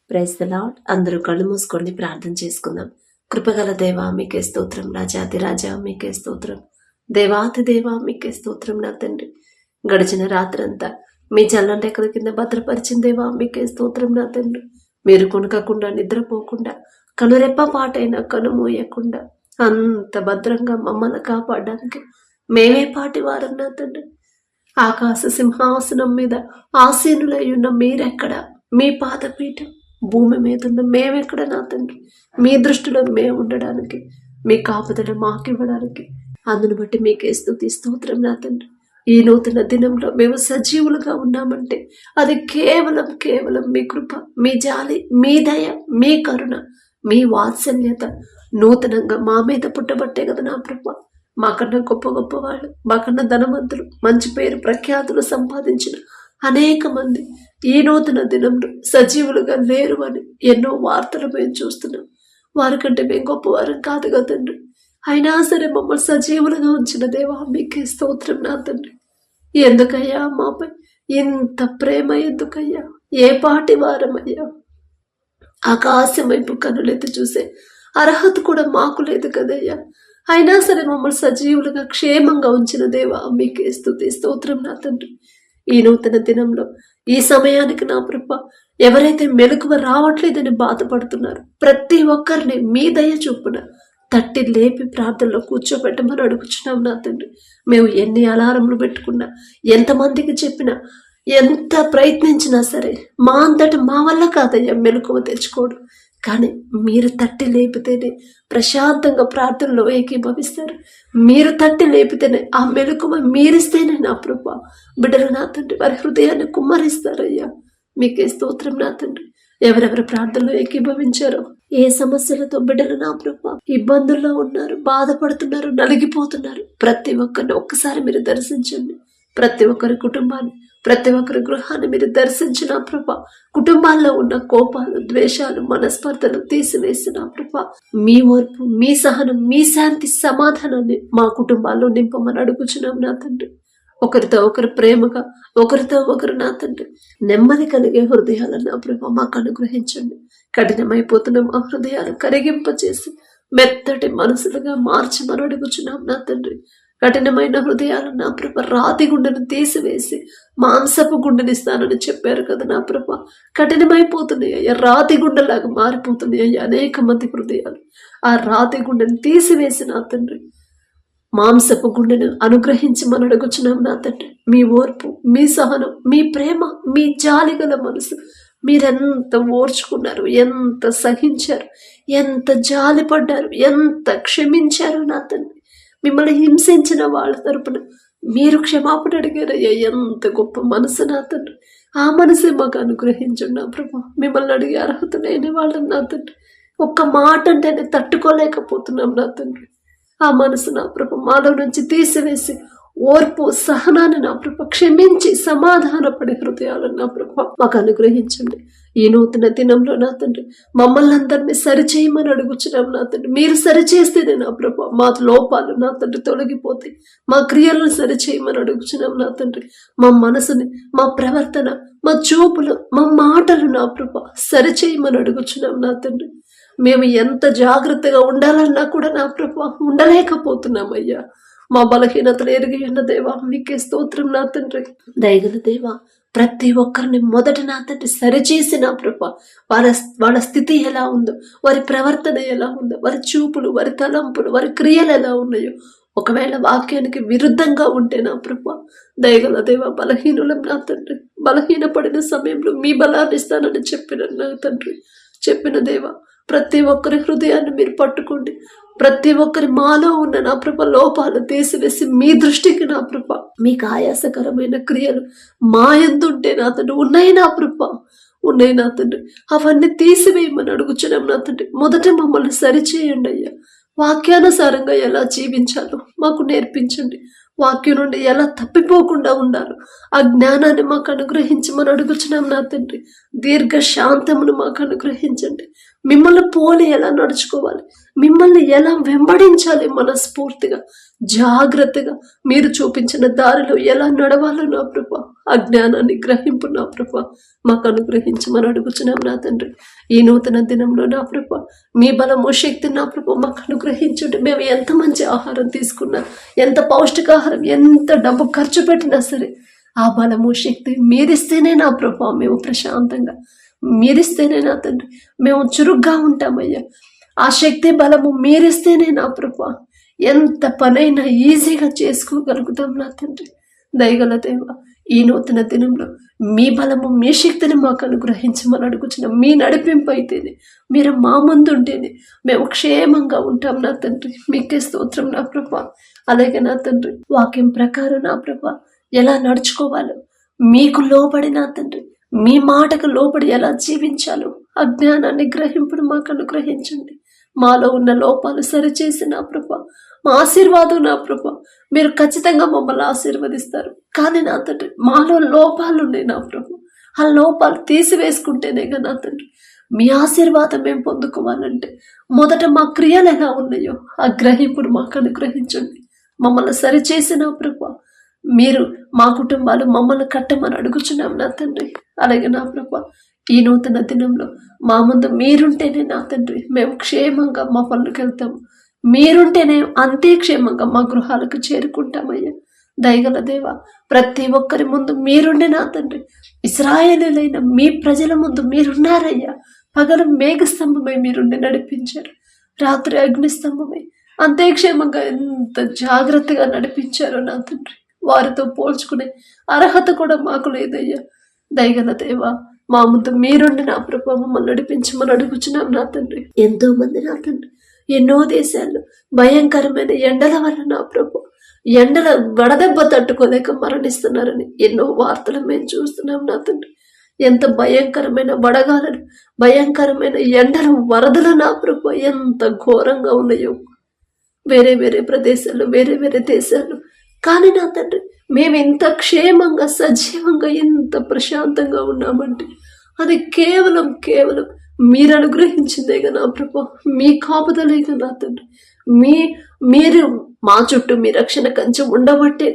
Praise the lord. అందరూ కళ్ళు మూసుకొని ప్రార్థన చేసుకుందాం. కృపగల దేవా మీకే స్తోత్రం, రాజాది రాజా మీకే స్తోత్రం, దేవాతి దేవా మీకే స్తోత్రం. నా తండ్రి, గడిచిన రాత్రంతా మీ చల్లని రెక్కల కింద భద్రపరిచిన దేవా మీకే స్తోత్రం. నా తండ్రి, మీరు కొనకకుండా నిద్రపోకుండా కనురెప్ప పాటైనా కనుమూయకుండా అంత భద్రంగా మమ్మల్ని కాపాడడానికి మేమే పాటి వారం. నా తండ్రి, ఆకాశ సింహాసనం మీద ఆసీనులై ఉన్న మీరెక్కడ, మీ పాదపీఠం భూమి మీద ఉన్న మేమెక్కడ. నా తండ్రి, మీ దృష్టిలో మేము ఉండడానికి, మీ కాపుదల మాకివ్వడానికి, అందును బట్టి మీకే స్తుతి స్తోత్రం. నా తండ్రి, ఈ నూతన దినంలో మేము సజీవులుగా ఉన్నామంటే అది కేవలం కేవలం మీ కృప, మీ జాలి, మీ దయ, మీ కరుణ, మీ వాత్సల్యత నూతనంగా మా మీద పుట్టబట్టే కదా నా ప్రభ. మాకన్నా గొప్ప గొప్ప వాళ్ళు, మాకన్నా ధనవంతులు, మంచి పేరు ప్రఖ్యాతులు సంపాదించిన అనేక మంది ఈ నూతన దినంలో సజీవులుగా లేరు అని ఎన్నో వార్తలు మేము చూస్తున్నాం. వారికంటే మేము గొప్పవారం కాదు కదా తండ్రి. అయినా సరే మమ్మల్ని సజీవులుగా ఉంచిన దేవా మీకే స్తోత్రం. నా తండ్రి, ఎందుకయ్యా మాపై ఇంత ప్రేమ? ఎందుకయ్యా? ఏ పాటి వారమయ్యా? ఆకాశం వైపు కనులెత్తి చూసే అర్హత కూడా మాకు లేదు కదయ్యా. అయినా సరే మమ్మల్ని సజీవులుగా క్షేమంగా ఉంచిన దేవా మీకే స్తుతి స్తోత్రం. నా తండ్రి, ఈ నూతన దినంలో ఈ సమయానికి నా ప్రభ ఎవరైతే మెలకువ రావట్లేదని బాధపడుతున్నారు ప్రతి ఒక్కరిని మీ దయ చొప్పున తట్టి లేపి ప్రార్థనలో కూర్చోబెట్టమని అడుగుచున్నాం. నా తండ్రి, మేము ఎన్ని అలారంలు పెట్టుకున్నా, ఎంతమందికి చెప్పినా, ఎంత ప్రయత్నించినా సరే మా అంతటి మా వల్ల కాదయ్యా మెలకువ తెచ్చుకోడు. కానీ మీరు తట్టి లేపితేనే ప్రశాంతంగా ప్రార్థనలో ఏకీభవిస్తారు. మీరు తట్టి లేపితేనే ఆ మెలకువ మీరిస్తేనే నా ప్రభ బిడ్డలు నా తండ్రి వారి హృదయాన్ని కుమ్మరిస్తారయ్యా. మీకే స్తోత్రం. నా తండ్రి, ఎవరెవరు ప్రార్థనలో ఏకీభవించారో, ఏ సమస్యలతో బిడ్డలు నా ప్రభ ఇబ్బందుల్లో ఉన్నారు, బాధపడుతున్నారు, నలిగిపోతున్నారు, ప్రతి ఒక్కరిని ఒక్కసారి మీరు దర్శించండి. ప్రతి ఒక్కరి కుటుంబాన్ని, ప్రతి ఒక్కరి గృహాన్ని మీరు దర్శించిన ప్రభ, కుటుంబాల్లో ఉన్న కోపాలు, ద్వేషాలు, మనస్పర్ధలు తీసివేసిన ప్రభ, మీ ఓర్పు, మీ సహనం, మీ శాంతి, సమాధానాన్ని మా కుటుంబాల్లో నింపమని అడుగుచున్నాం. నా తండ్రి, ఒకరితో ఒకరు ప్రేమగా, ఒకరితో ఒకరు నా తండ్రి నెమ్మది కలిగే హృదయాలను నా ప్రభ మాకు అనుగ్రహించండి. కఠినమైపోతున్న మా హృదయాలు కరిగింపచేసి మెత్తటి మనసులుగా మార్చమని అడుగుచున్నాం. నా తండ్రి, కఠినమైన హృదయాలు నా ప్రభ రాతి గుండెను తీసివేసి మాంసపు గుండెనిస్తానని చెప్పారు కదా నా ప్రభ. కఠినమైపోతున్నాయి అయ్యా, రాతి గుండెలాగా మారిపోతున్నాయి అయ్యా అనేక మంది హృదయాలు. ఆ రాతి గుండెను తీసివేసి నా తండ్రి మాంసపు గుండెను అనుగ్రహించమని అడుగుచున్నాం. నా తండ్రి, మీ ఓర్పు, మీ సహనం, మీ ప్రేమ, మీ జాలిగల మనసు, మీరెంత ఓర్చుకున్నారు, ఎంత సహించారు, ఎంత జాలిపడ్డారు, ఎంత క్షమించారు. నా తండ్రి, మిమ్మల్ని హింసించిన వాళ్ళ తరపున మీరు క్షమాపణ అడిగారయ్యా. ఎంత గొప్ప మనసు నా తండ్రి. ఆ మనసే మాకు అనుగ్రహించండి నా ప్రభు. మిమ్మల్ని అడిగే అర్హత లేని వాళ్ళం నా తండ్రి. ఒక్క మాట అంటేనే తట్టుకోలేకపోతున్నాం నా తండ్రి. ఆ మనసు నా ప్రభు మాలో నుంచి తీసివేసి ఓర్పు, సహనాన్ని నా ప్రభు క్షమించి సమాధానపడే హృదయాలను నా ప్రభు మాకు అనుగ్రహించండి. ఈ నూతన దినంలో నా తండ్రి మమ్మల్ని అందరినీ సరిచేయమని అడుగుచున్నాం. నా తండ్రి, మీరు సరిచేస్తేనే నా ప్రభు మా లోపాలు నా తండ్రి తొలగిపోతాయి. మా క్రియలను సరిచేయమని అడుగుచున్నాం. నా తండ్రి, మా మనసుని, మా ప్రవర్తన, మా చూపులు, మా మాటలు నా ప్రభు సరిచేయమని అడుగుచున్నాం. నా తండ్రి, మేము ఎంత జాగ్రత్తగా ఉండాలన్నా కూడా నా ప్రభు ఉండలేకపోతున్నామయ్యా. మా బలహీనతలు ఎరిగి ఉన్న దేవా మీకే స్తోత్రం. నా తండ్రి, దయగల దేవా ప్రతి ఒక్కరిని మొదట నా తండ్రి సరిచేసి నా ప్రభ వాళ్ళ స్థితి ఎలా ఉందో, వారి ప్రవర్తన ఎలా ఉందో, వారి చూపులు, వారి తలంపులు, వారి క్రియలు ఎలా ఉన్నాయో, ఒకవేళ వాక్యానికి విరుద్ధంగా ఉంటే నా ప్రభ దయగల దేవా బలహీనులం నా తండ్రి. బలహీనపడిన సమయంలో మీ బలాన్ని ఇస్తానని చెప్పిన నా తండ్రి, చెప్పిన దేవా ప్రతి ఒక్కరి హృదయాన్ని మీరు పట్టుకోండి. ప్రతి ఒక్కరి మాలో ఉన్న నా ప్రభ లోపాలు తీసివేసి మీ దృష్టికి నా ప్రభ మీకు ఆయాసకరమైన క్రియలు మా యందుంటే నా తండ్రి ఉన్నాయి నా ప్రభ, ఉన్నాయి నా తండ్రి, అవన్నీ తీసివేయమని అడుగుచున్నాం. నా తండ్రి, మొదట మమ్మల్ని సరిచేయండి అయ్యా. వాక్యానుసారంగా ఎలా జీవించాలో మాకు నేర్పించండి. వాక్యం నుండి ఎలా తప్పిపోకుండా ఉండాలో ఆ జ్ఞానాన్ని మాకు అనుగ్రహించమని అడుగుచున్నాం. నా తండ్రి, దీర్ఘ శాంతమును మాకు అనుగ్రహించండి. మిమ్మల్ని పోలి ఎలా నడుచుకోవాలి, మిమ్మల్ని ఎలా వెంబడించాలి, మనస్ఫూర్తిగా జాగ్రత్తగా మీరు చూపించిన దారిలో ఎలా నడవాలో నా ప్రభా, ఆ జ్ఞానాన్ని గ్రహింపు నా ప్రభా మాకు అనుగ్రహించమని అడుగుచున్నాం నా తండ్రి. ఈ నూతన దినంలో నా ప్రభా మీ బలము శక్తి నా ప్రభా మాకు అనుగ్రహించుంటే మేము ఎంత మంచి ఆహారం తీసుకున్నా, ఎంత పౌష్టికాహారం, ఎంత డబ్బు ఖర్చు పెట్టినా సరే ఆ బలము శక్తి మీరిస్తేనే నా ప్రభా మేము ప్రశాంతంగా, మీరిస్తేనే నా తండ్రి మేము చురుగ్గా ఉంటామయ్యా. ఆ శక్తి బలము మీరిస్తేనే నా ప్రభా ఎంత పనైనా ఈజీగా చేసుకోగలుగుతాం నా తండ్రి. దయగల దేవ, ఈ నూతన దినంలో మీ బలము మీ శక్తిని మాకు అనుగ్రహించమని అడుగుచున్నాం. మీ నడిపింపు అయితేనే, మీరు మా ముందు ఉంటేనే మేము క్షేమంగా ఉంటాం నా తండ్రి. మీకే స్తోత్రం నా ప్రభా. అలాగే నా తండ్రి వాక్యం ప్రకారం నా ప్రభా ఎలా నడుచుకోవాలో, మీకు లోబడి నా తండ్రి మీ మాటకు లోబడి ఎలా జీవించాలో ఆ జ్ఞానాన్ని గ్రహింపుడు మాకు అనుగ్రహించండి. మాలో ఉన్న లోపాలు సరిచేసి నా ప్రభా మా ఆశీర్వాదం నా ప్రభా మీరు ఖచ్చితంగా మమ్మల్ని ఆశీర్వదిస్తారు. కానీ నా తండ్రి మాలో లోపాలు ఉన్నాయి నా ప్రభా, ఆ లోపాలు తీసివేసుకుంటేనేగా నా తండ్రి మీ ఆశీర్వాదం మేము పొందుకోవాలంటే మొదట మా క్రియలు ఎలా ఉన్నాయో ఆ గ్రహింపుడు మాకు అనుగ్రహించండి. మమ్మల్ని సరిచేసి నా ప్రభా మీరు మా కుటుంబాలు మమ్మల్ని కట్టమని అడుగుచున్నాం నా తండ్రి. అలాగే నా ప్రభా ఈ నూతన దినంలో మా ముందు మీరుంటేనే నా తండ్రి మేము క్షేమంగా మా పనులకు వెళ్తాము, మీరుంటేనే అంతే క్షేమంగా మా గృహాలకు చేరుకుంటామయ్యా. దయగల దేవ, ప్రతి ఒక్కరి ముందు మీరుండే నా తండ్రి, ఇశ్రాయేలీయులైన మీ ప్రజల ముందు మీరున్నారయ్యా. పగలు మేఘస్తంభమై మీరుండి నడిపించారు, రాత్రి అగ్నిస్తంభమై అంతే క్షేమంగా ఎంత జాగ్రత్తగా నడిపించారో నా తండ్రి. వారితో పోల్చుకునే అర్హత కూడా మాకు లేదయ్యా. దయగల దేవ, మా ముందు మీరుండి నా ప్రభా మమ్మల్ని నడిపించమని అడుగుచున్నాం నా తండ్రి. ఎంతో మంది నా తండ్రి ఎన్నో దేశాల్లో భయంకరమైన ఎండల వల్ల నా ప్రభు ఎండల వడదెబ్బ తట్టుకోలేక మరణిస్తున్నారని ఎన్నో వార్తలు మేము చూస్తున్నాం నా తండ్రి. ఎంత భయంకరమైన వడగాలను, భయంకరమైన ఎండలు, వరదలు నా ప్రభు ఎంత ఘోరంగా ఉన్నాయో వేరే వేరే ప్రదేశాల్లో, వేరే వేరే దేశాల్లో. కానీ నా తండ్రి మేము ఇంత క్షేమంగా సజీవంగా ఎంత ప్రశాంతంగా ఉన్నామంటే అది కేవలం మీరు అనుగ్రహించిందేగా నా ప్రభా, మీ కాపుదలేగా నా తండ్రి. మీరు మా చుట్టూ మీ రక్షణ కంచె ఉంచబట్టే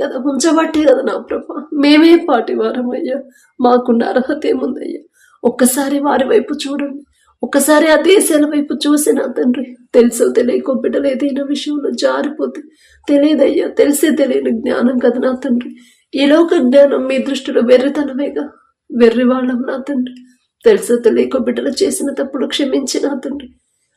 కదా నా ప్రభా. మేమే పాటివారమయ్యా, మాకున్న అర్హత ఏముందయ్యా. ఒక్కసారి వారి వైపు చూడండి, ఒక్కసారి ఆ దేశాల వైపు చూసి నా తండ్రి తెలుసో తెలియకో బిడ్డలు ఏదైనా విషయంలో జారిపోతే తెలియదయ్యా, తెలిసే తెలియని జ్ఞానం కదా నా తండ్రి. ఈ లోక జ్ఞానం మీ దృష్టిలో వెర్రితనమేగా, వెర్రి వాళ్ళం నా తండ్రి. తెలుసో తెలియకో బిడ్డలు చేసిన తప్పుడు క్షమించి నా తండ్రి.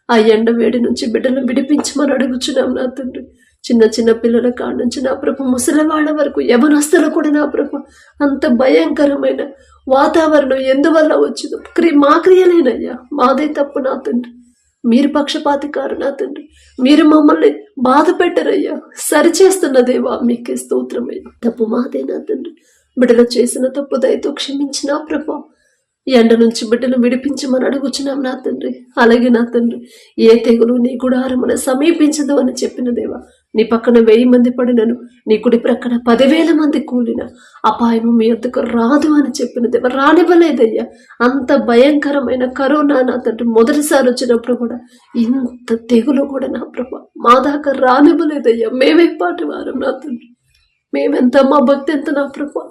ఆ ఎండ వేడి నుంచి బిడ్డలు విడిపించమని అడుగుచున్నాం నా తండ్రి. చిన్న చిన్న పిల్లల కాడ నుంచి నా ప్రభు ముసలివాళ్ళ వరకు యవనస్తులు కూడా నా ప్రభు అంత భయంకరమైన వాతావరణం ఎందువల్ల వచ్చిందో మా క్రియలేనయ్యా, మాదే తప్పు నా తండ్రి. మీరు పక్షపాతికారు నా తండ్రి, మీరు మమ్మల్ని బాధ పెట్టరయ్యా, సరిచేస్తున్న దేవా మీకే స్తోత్రమయ్యా. తప్పు మాదే నా తండ్రి. బిడ్డలు చేసిన తప్పు దయతో క్షమించిన ప్రభా ఎండ నుంచి బిడ్డలు విడిపించమని అడుగుచున్నాం నా తండ్రి. అలాగే నా తండ్రి ఏ తెగులు నీ గుడారమున సమీపించదు అని చెప్పిన దేవా, నీ పక్కన 1000 మంది పడినను, నీ కుడి ప్రక్కన 10,000 మంది కూలిన అపాయము మీ వద్దకు రాదు అని చెప్పిన దేవా, రానివ్వలేదయ్యా. అంత భయంకరమైన కరోనా నా తండ్రి మొదటిసారి వచ్చినప్పుడు కూడా ఇంత తెగులు కూడా నా ప్రభా మా దాకా రానివ్వలేదయ్యా. మేమే పాటి వారం నా తండ్రి, మేమెంత, మా భక్తి ఎంత నా ప్రభా.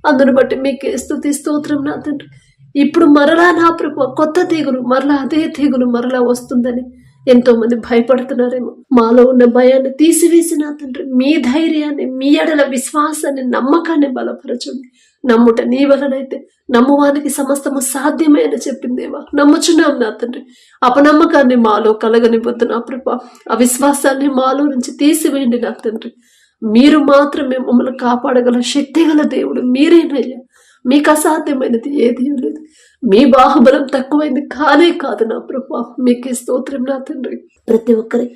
అందును బట్టి మీకే స్తుతి స్తోత్రం నా తండ్రి. ఇప్పుడు మరలా నా ప్రభు కొత్త తెగులు, మరలా అదే తెగులు మరలా వస్తుందని ఎంతో మంది భయపడుతున్నారేమో. మాలో ఉన్న భయాన్ని తీసివేసి నా తండ్రి మీ ధైర్యాన్ని, మీ ఎడల విశ్వాసాన్ని, నమ్మకాన్ని బలపరచండి. నమ్ముట నీ వలనైతే నమ్మువానికి సమస్తము సాధ్యమే అని చెప్పిందేవా, నమ్ముచున్నాం నా తండ్రి. అపనమ్మకాన్ని మాలో కలగనివ్వద్దు నా ప్రభా, అవిశ్వాసాన్ని మాలో నుంచి తీసివేయండి నా తండ్రి. మీరు మాత్రమే మమ్మల్ని కాపాడగల శక్తి గల దేవుడు మీరేనయ్యా. మీకు అసాధ్యమైనది ఏదీ లేదు. మీ బాహుబలం తక్కువైంది కాదు నా ప్రభా. మీకే స్తోత్రం నా తండ్రి. ప్రతి ఒక్కరి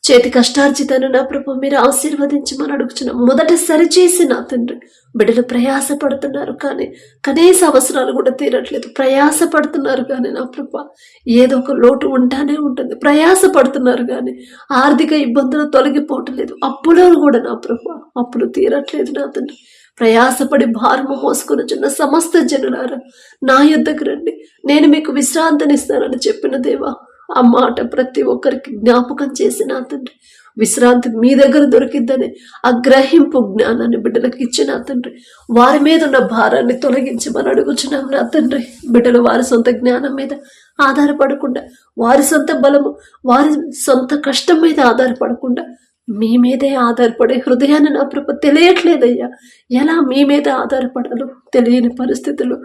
చేతి కష్టార్జితాన్ని నా ప్రభా మీరు ఆశీర్వదించమని అడుగుచున్నాం. మొదట సరిచేసి నా తండ్రి బిడ్డలు ప్రయాస పడుతున్నారు, కానీ కనీస అవసరాలు కూడా తీరట్లేదు. ప్రయాస పడుతున్నారు కానీ నా ప్రభా ఏదో ఒక లోటు ఉంటానే ఉంటుంది. ప్రయాస పడుతున్నారు కానీ ఆర్థిక ఇబ్బందులు తొలగిపోవటం లేదు. అప్పులు కూడా నా ప్రభా అప్పులు తీరట్లేదు నా తండ్రి. ప్రయాసపడి భారము మోసుకొనుచున్న సమస్త జనులారా నా యొద్దకు రండి, నేను మీకు విశ్రాంతినిస్తానని చెప్పిన దేవా, ఆ మాట ప్రతి ఒక్కరికి జ్ఞాపకం చేసి నా తండ్రి విశ్రాంతి మీ దగ్గర దొరికిద్దని ఆ గ్రహింపు జ్ఞానాన్ని బిడ్డలకు ఇచ్చి నా తండ్రి వారి మీద ఉన్న భారాన్ని తొలగించమని అడుగుచున్నాం నా తండ్రి. బిడ్డలు వారి సొంత జ్ఞానం మీద ఆధారపడకుండా, వారి సొంత బలము, వారి సొంత కష్టం మీద ఆధారపడకుండా మీ మీదే ఆధారపడే హృదయాన్ని నా ప్రభు తెలియట్లేదయ్యా. ఎలా మీ మీద ఆధారపడాలో తెలియని పరిస్థితుల్లో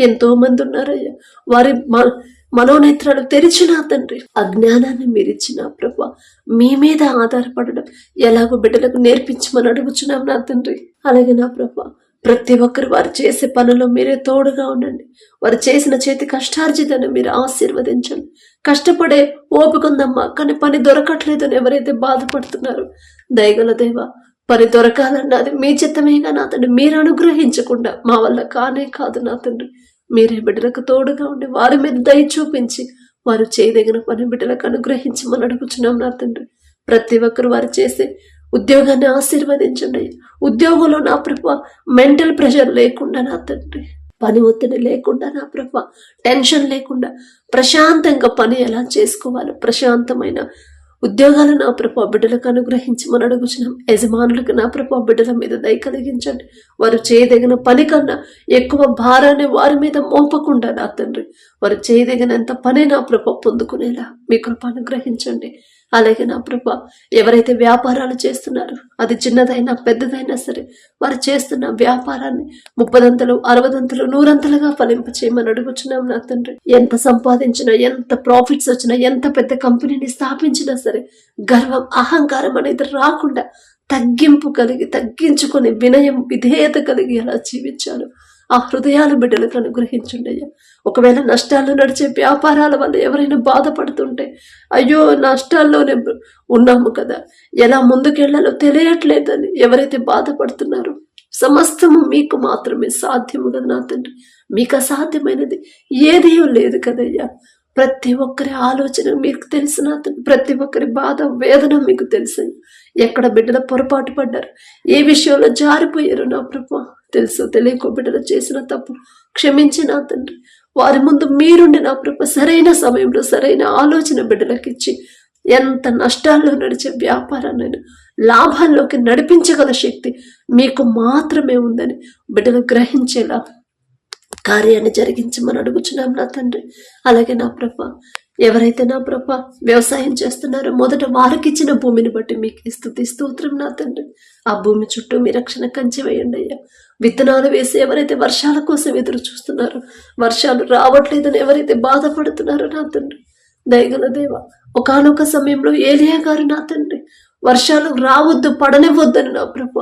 ఎంతో మంది ఉన్నారయ్యా. వారి మనోనేత్రాలు తెరిచిన తండ్రి అజ్ఞానాన్ని మీరిచ్చిన ప్రభు మీ మీద ఆధారపడడం ఎలాగో బిడ్డలకు నేర్పించమని అడుగుచున్నాం నా తండ్రి. అలాగే నా ప్రభు ప్రతి ఒక్కరు వారు చేసే పనుల్లో మీరే తోడుగా ఉండండి. వారు చేసిన చేతి కష్టార్జితాన్ని మీరు ఆశీర్వదించండి. కష్టపడే ఓపికందమ్మా, కానీ పని దొరకట్లేదని ఎవరైతే బాధపడుతున్నారో దయగల దేవ, పని దొరకాలన్నా అది మీ చిత్తమేగా నా తండ్రి. మీరు అనుగ్రహించకుండా మా వల్ల కానే కాదు నా తండ్రి. మీరే బిడ్డలకు తోడుగా ఉండి వారి మీద దయ చూపించి వారు చేయదగిన పని బిడ్డలకు అనుగ్రహించమని అడుగుచున్నాం నా తండ్రి. ప్రతి ఒక్కరు వారు చేసే ఉద్యోగాన్ని ఆశీర్వదించండి. ఉద్యోగంలో నా ప్రభు మెంటల్ ప్రెషర్ లేకుండా నా తండ్రి, పని ఒత్తిడి లేకుండా నా ప్రభు టెన్షన్ లేకుండా ప్రశాంతంగా పని ఎలా చేసుకోవాలో ప్రశాంతమైన ఉద్యోగాలు నా ప్రభు బిడ్డలకు అనుగ్రహించమని అడుగుచున్నాం. యజమానులకు నా ప్రభు బిడ్డల మీద దయ కలిగించండి. వారు చేయదగిన పని కన్నా ఎక్కువ భారాన్ని వారి మీద మోపకుండా నా తండ్రి వారు చేయదగినంత పని నా ప్రభు పొందుకునేలా మీ కృప అనుగ్రహించండి. అలాగే నా ప్రభు ఎవరైతే వ్యాపారాలు చేస్తున్నారో అది చిన్నదైనా పెద్దదైనా సరే వారు చేస్తున్న వ్యాపారాన్ని 30ంతలు 60ంతలు 100ంతలుగా ఫలింప చేయమని అడుగుచున్నాం నా తండ్రి. ఎంత సంపాదించినా, ఎంత ప్రాఫిట్స్ వచ్చినా, ఎంత పెద్ద కంపెనీని స్థాపించినా సరే గర్వం అహంకారం అనేది రాకుండా తగ్గింపు కలిగి తగ్గించుకొని వినయం విధేయత కలిగి అలా జీవించాలి. ఆ హృదయాల బిడ్డలకు అనుగ్రహించండి అయ్యా. ఒకవేళ నష్టాల్లో నడిచే వ్యాపారాల వల్ల ఎవరైనా బాధపడుతుంటే, అయ్యో నష్టాల్లోనే ఉన్నాము కదా, ఎలా ముందుకెళ్లాలో తెలియట్లేదని ఎవరైతే బాధపడుతున్నారో సమస్తము మీకు మాత్రమే సాధ్యము కదా నా తండ్రి. మీకు అసాధ్యమైనది ఏదీ లేదు కదయ్యా. ప్రతి ఒక్కరి ఆలోచన మీకు తెలుసు నా తండ్రి. ప్రతి ఒక్కరి బాధ వేదన మీకు తెలుసు. ఎక్కడ బిడ్డల పొరపాటు పడ్డారు, ఏ విషయంలో జారిపోయారు నా ప్రభు తెలుసు. తెలియకో బిడ్డలు చేసిన తప్పు క్షమించి నా తండ్రి వారి ముందు మీరుండి నా ప్రభు సరైన సమయంలో సరైన ఆలోచన బిడ్డలకు ఇచ్చి ఎంత నష్టాల్లో నడిచే వ్యాపారాన్ని లాభాల్లోకి నడిపించగల శక్తి మీకు మాత్రమే ఉందని బిడ్డలు గ్రహించేలా కార్యాన్ని జరిగించమని అడుగుచున్నాం నా తండ్రి. అలాగే నా ప్రభు ఎవరైతే నా ప్రభు వ్యవసాయం చేస్తున్నారో మొదట వారికి ఇచ్చిన భూమిని బట్టి మీకు స్తుతి స్తోత్రం నా తండ్రి. ఆ భూమి చుట్టూ మీ రక్షణ కంచె వేయండి అయ్యా. విత్తనాలు వేసి ఎవరైతే వర్షాల కోసం ఎదురు చూస్తున్నారో, వర్షాలు రావట్లేదని ఎవరైతే బాధపడుతున్నారో నా తండ్రి దయగల దేవ, ఒకానొక సమయంలో ఏలియా గారు నా తండ్రి వర్షాలు రావద్దు పడనివ్వద్దని నా ప్రభు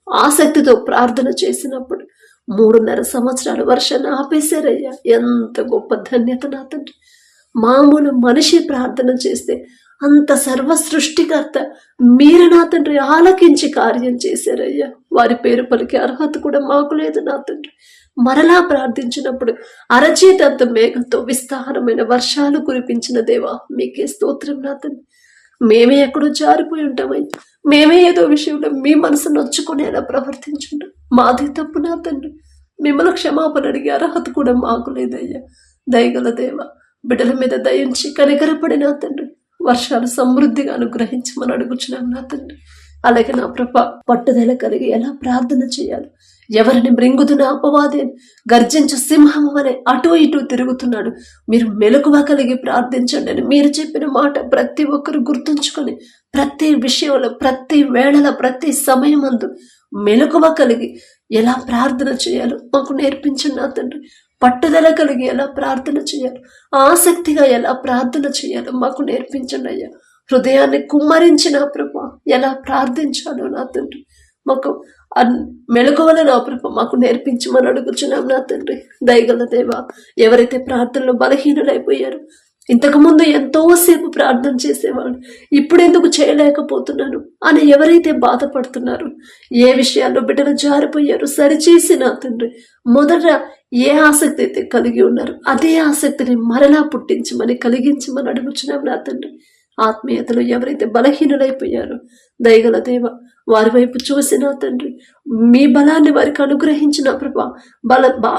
ఆసక్తితో ప్రార్థన చేసినప్పుడు 3.5 సంవత్సరాలు వర్షాన్ని ఆపేశారయ్యా. ఎంత గొప్ప ధన్యత నా తండ్రి. మామూలు మనిషి ప్రార్థన చేస్తే అంత సర్వ సృష్టికర్త మీరు నా తండ్రి ఆలకించి కార్యం చేశారయ్యా. వారి పేరు పలికే అర్హత కూడా మాకు లేదు నా తండ్రి. మరలా ప్రార్థించినప్పుడు అరచేతంత మేఘంతో విస్తారమైన వర్షాలు కురిపించిన దేవా మీకే స్తోత్రం నా తండ్రి. మేమే ఎక్కడో జారిపోయి ఉంటామయ్యా. మేమే ఏదో విషయంలో మీ మనసు నొచ్చుకునేలా ప్రవర్తించుంటాం. మాది తప్పు నా తండ్రి. మిమ్మల్ని క్షమాపణ అడిగే అర్హత కూడా మాకు లేదయ్యా. దయగల దేవ, బిడ్డల మీద దయించి కనికరపడి నా తండ్రి వర్షాలు సమృద్ధిగా అనుగ్రహించమని అడుగుచున్నాం నా తండ్రి. అలాగే నా ప్రభ పట్టుదల కలిగి ఎలా ప్రార్థన చేయాలి, ఎవరిని మృంగుతున్న అపవాది గర్జించు సింహము వలె అటు ఇటు తిరుగుతున్నాడు, మీరు మెలకువ కలిగి ప్రార్థించండి అని మీరు చెప్పిన మాట ప్రతి ఒక్కరు గుర్తుంచుకొని ప్రతి విషయంలో ప్రతి వేళల ప్రతి సమయమందు మెలకువ కలిగి ఎలా ప్రార్థన చేయాలో మాకు నేర్పించండి నా తండ్రి. పట్టుదల కలిగి ఎలా ప్రార్థన చేయాలో, ఆసక్తిగా ఎలా ప్రార్థన చేయాలో మాకు నేర్పించండి అయ్యా. హృదయాన్ని కుమ్మరించిన ప్రభు ఎలా ప్రార్థించాలో నా తండ్రి మాకు మెలకువల నా ప్రభు మాకు నేర్పించమని అడుగుచున్నాం నా తండ్రి. దయగల దేవ, ఎవరైతే ప్రార్థనలో బలహీనులైపోయారు, ఇంతకుముందు ఎంతోసేపు ప్రార్థన చేసేవాళ్ళు ఇప్పుడెందుకు చేయలేకపోతున్నాను అని ఎవరైతే బాధపడుతున్నారో, ఏ విషయాల్లో బిడ్డలు జారిపోయారు సరిచేసి నా తండ్రి మొదట ఏ ఆసక్తి అయితే కలిగి ఉన్నారు అదే ఆసక్తిని మరలా పుట్టించమని కలిగించమని అడుగుచున్నాం నా తండ్రి. ఆత్మీయతలో ఎవరైతే బలహీనులైపోయారో దయగల దేవ వారి వైపు చూసిన తండ్రి మీ బలాన్ని వారికి అనుగ్రహించిన ప్రభా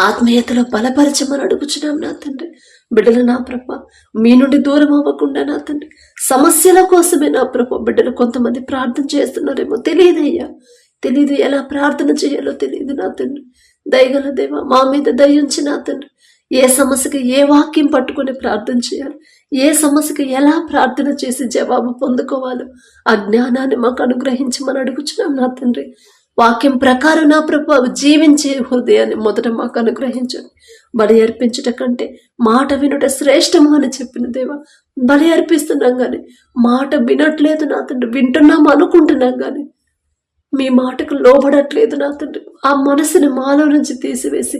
ఆత్మీయతలో బలపరచమని అడుగుచున్నాం నా తండ్రి. బిడ్డలు నా ప్రభ మీ నుండి దూరం అవ్వకుండా నా తండ్రి సమస్యల కోసమే నా ప్రభ బిడ్డలు కొంతమంది ప్రార్థన చేస్తున్నారేమో తెలియదు ఎలా ప్రార్థన చేయాలో తెలియదు నా తండ్రి. దయగల దేవ మా మీద దయించి నా తండ్రి ఏ సమస్యకి ఏ వాక్యం పట్టుకొని ప్రార్థన చేయాలి, ఏ సమస్యకి ఎలా ప్రార్థన చేసి జవాబు పొందుకోవాలో ఆ జ్ఞానాన్ని మాకు అనుగ్రహించమని అడుగుచున్నాం నా తండ్రి. వాక్యం ప్రకారం నా ప్రభు జీవించే హృదయాన్ని మొదట మాకు అనుగ్రహించండి. బలి అర్పించుట కంటే మాట వినుట శ్రేష్టము అని చెప్పిన దేవా, బలి అర్పిస్తున్నాం కానీ మాట వినట్లేదు నా తండ్రి, వింటున్నాము అనుకుంటున్నాం కానీ మీ మాటకు లోబడట్లేదు నా తండ్రి. ఆ మనసుని మాలో నుంచి తీసివేసి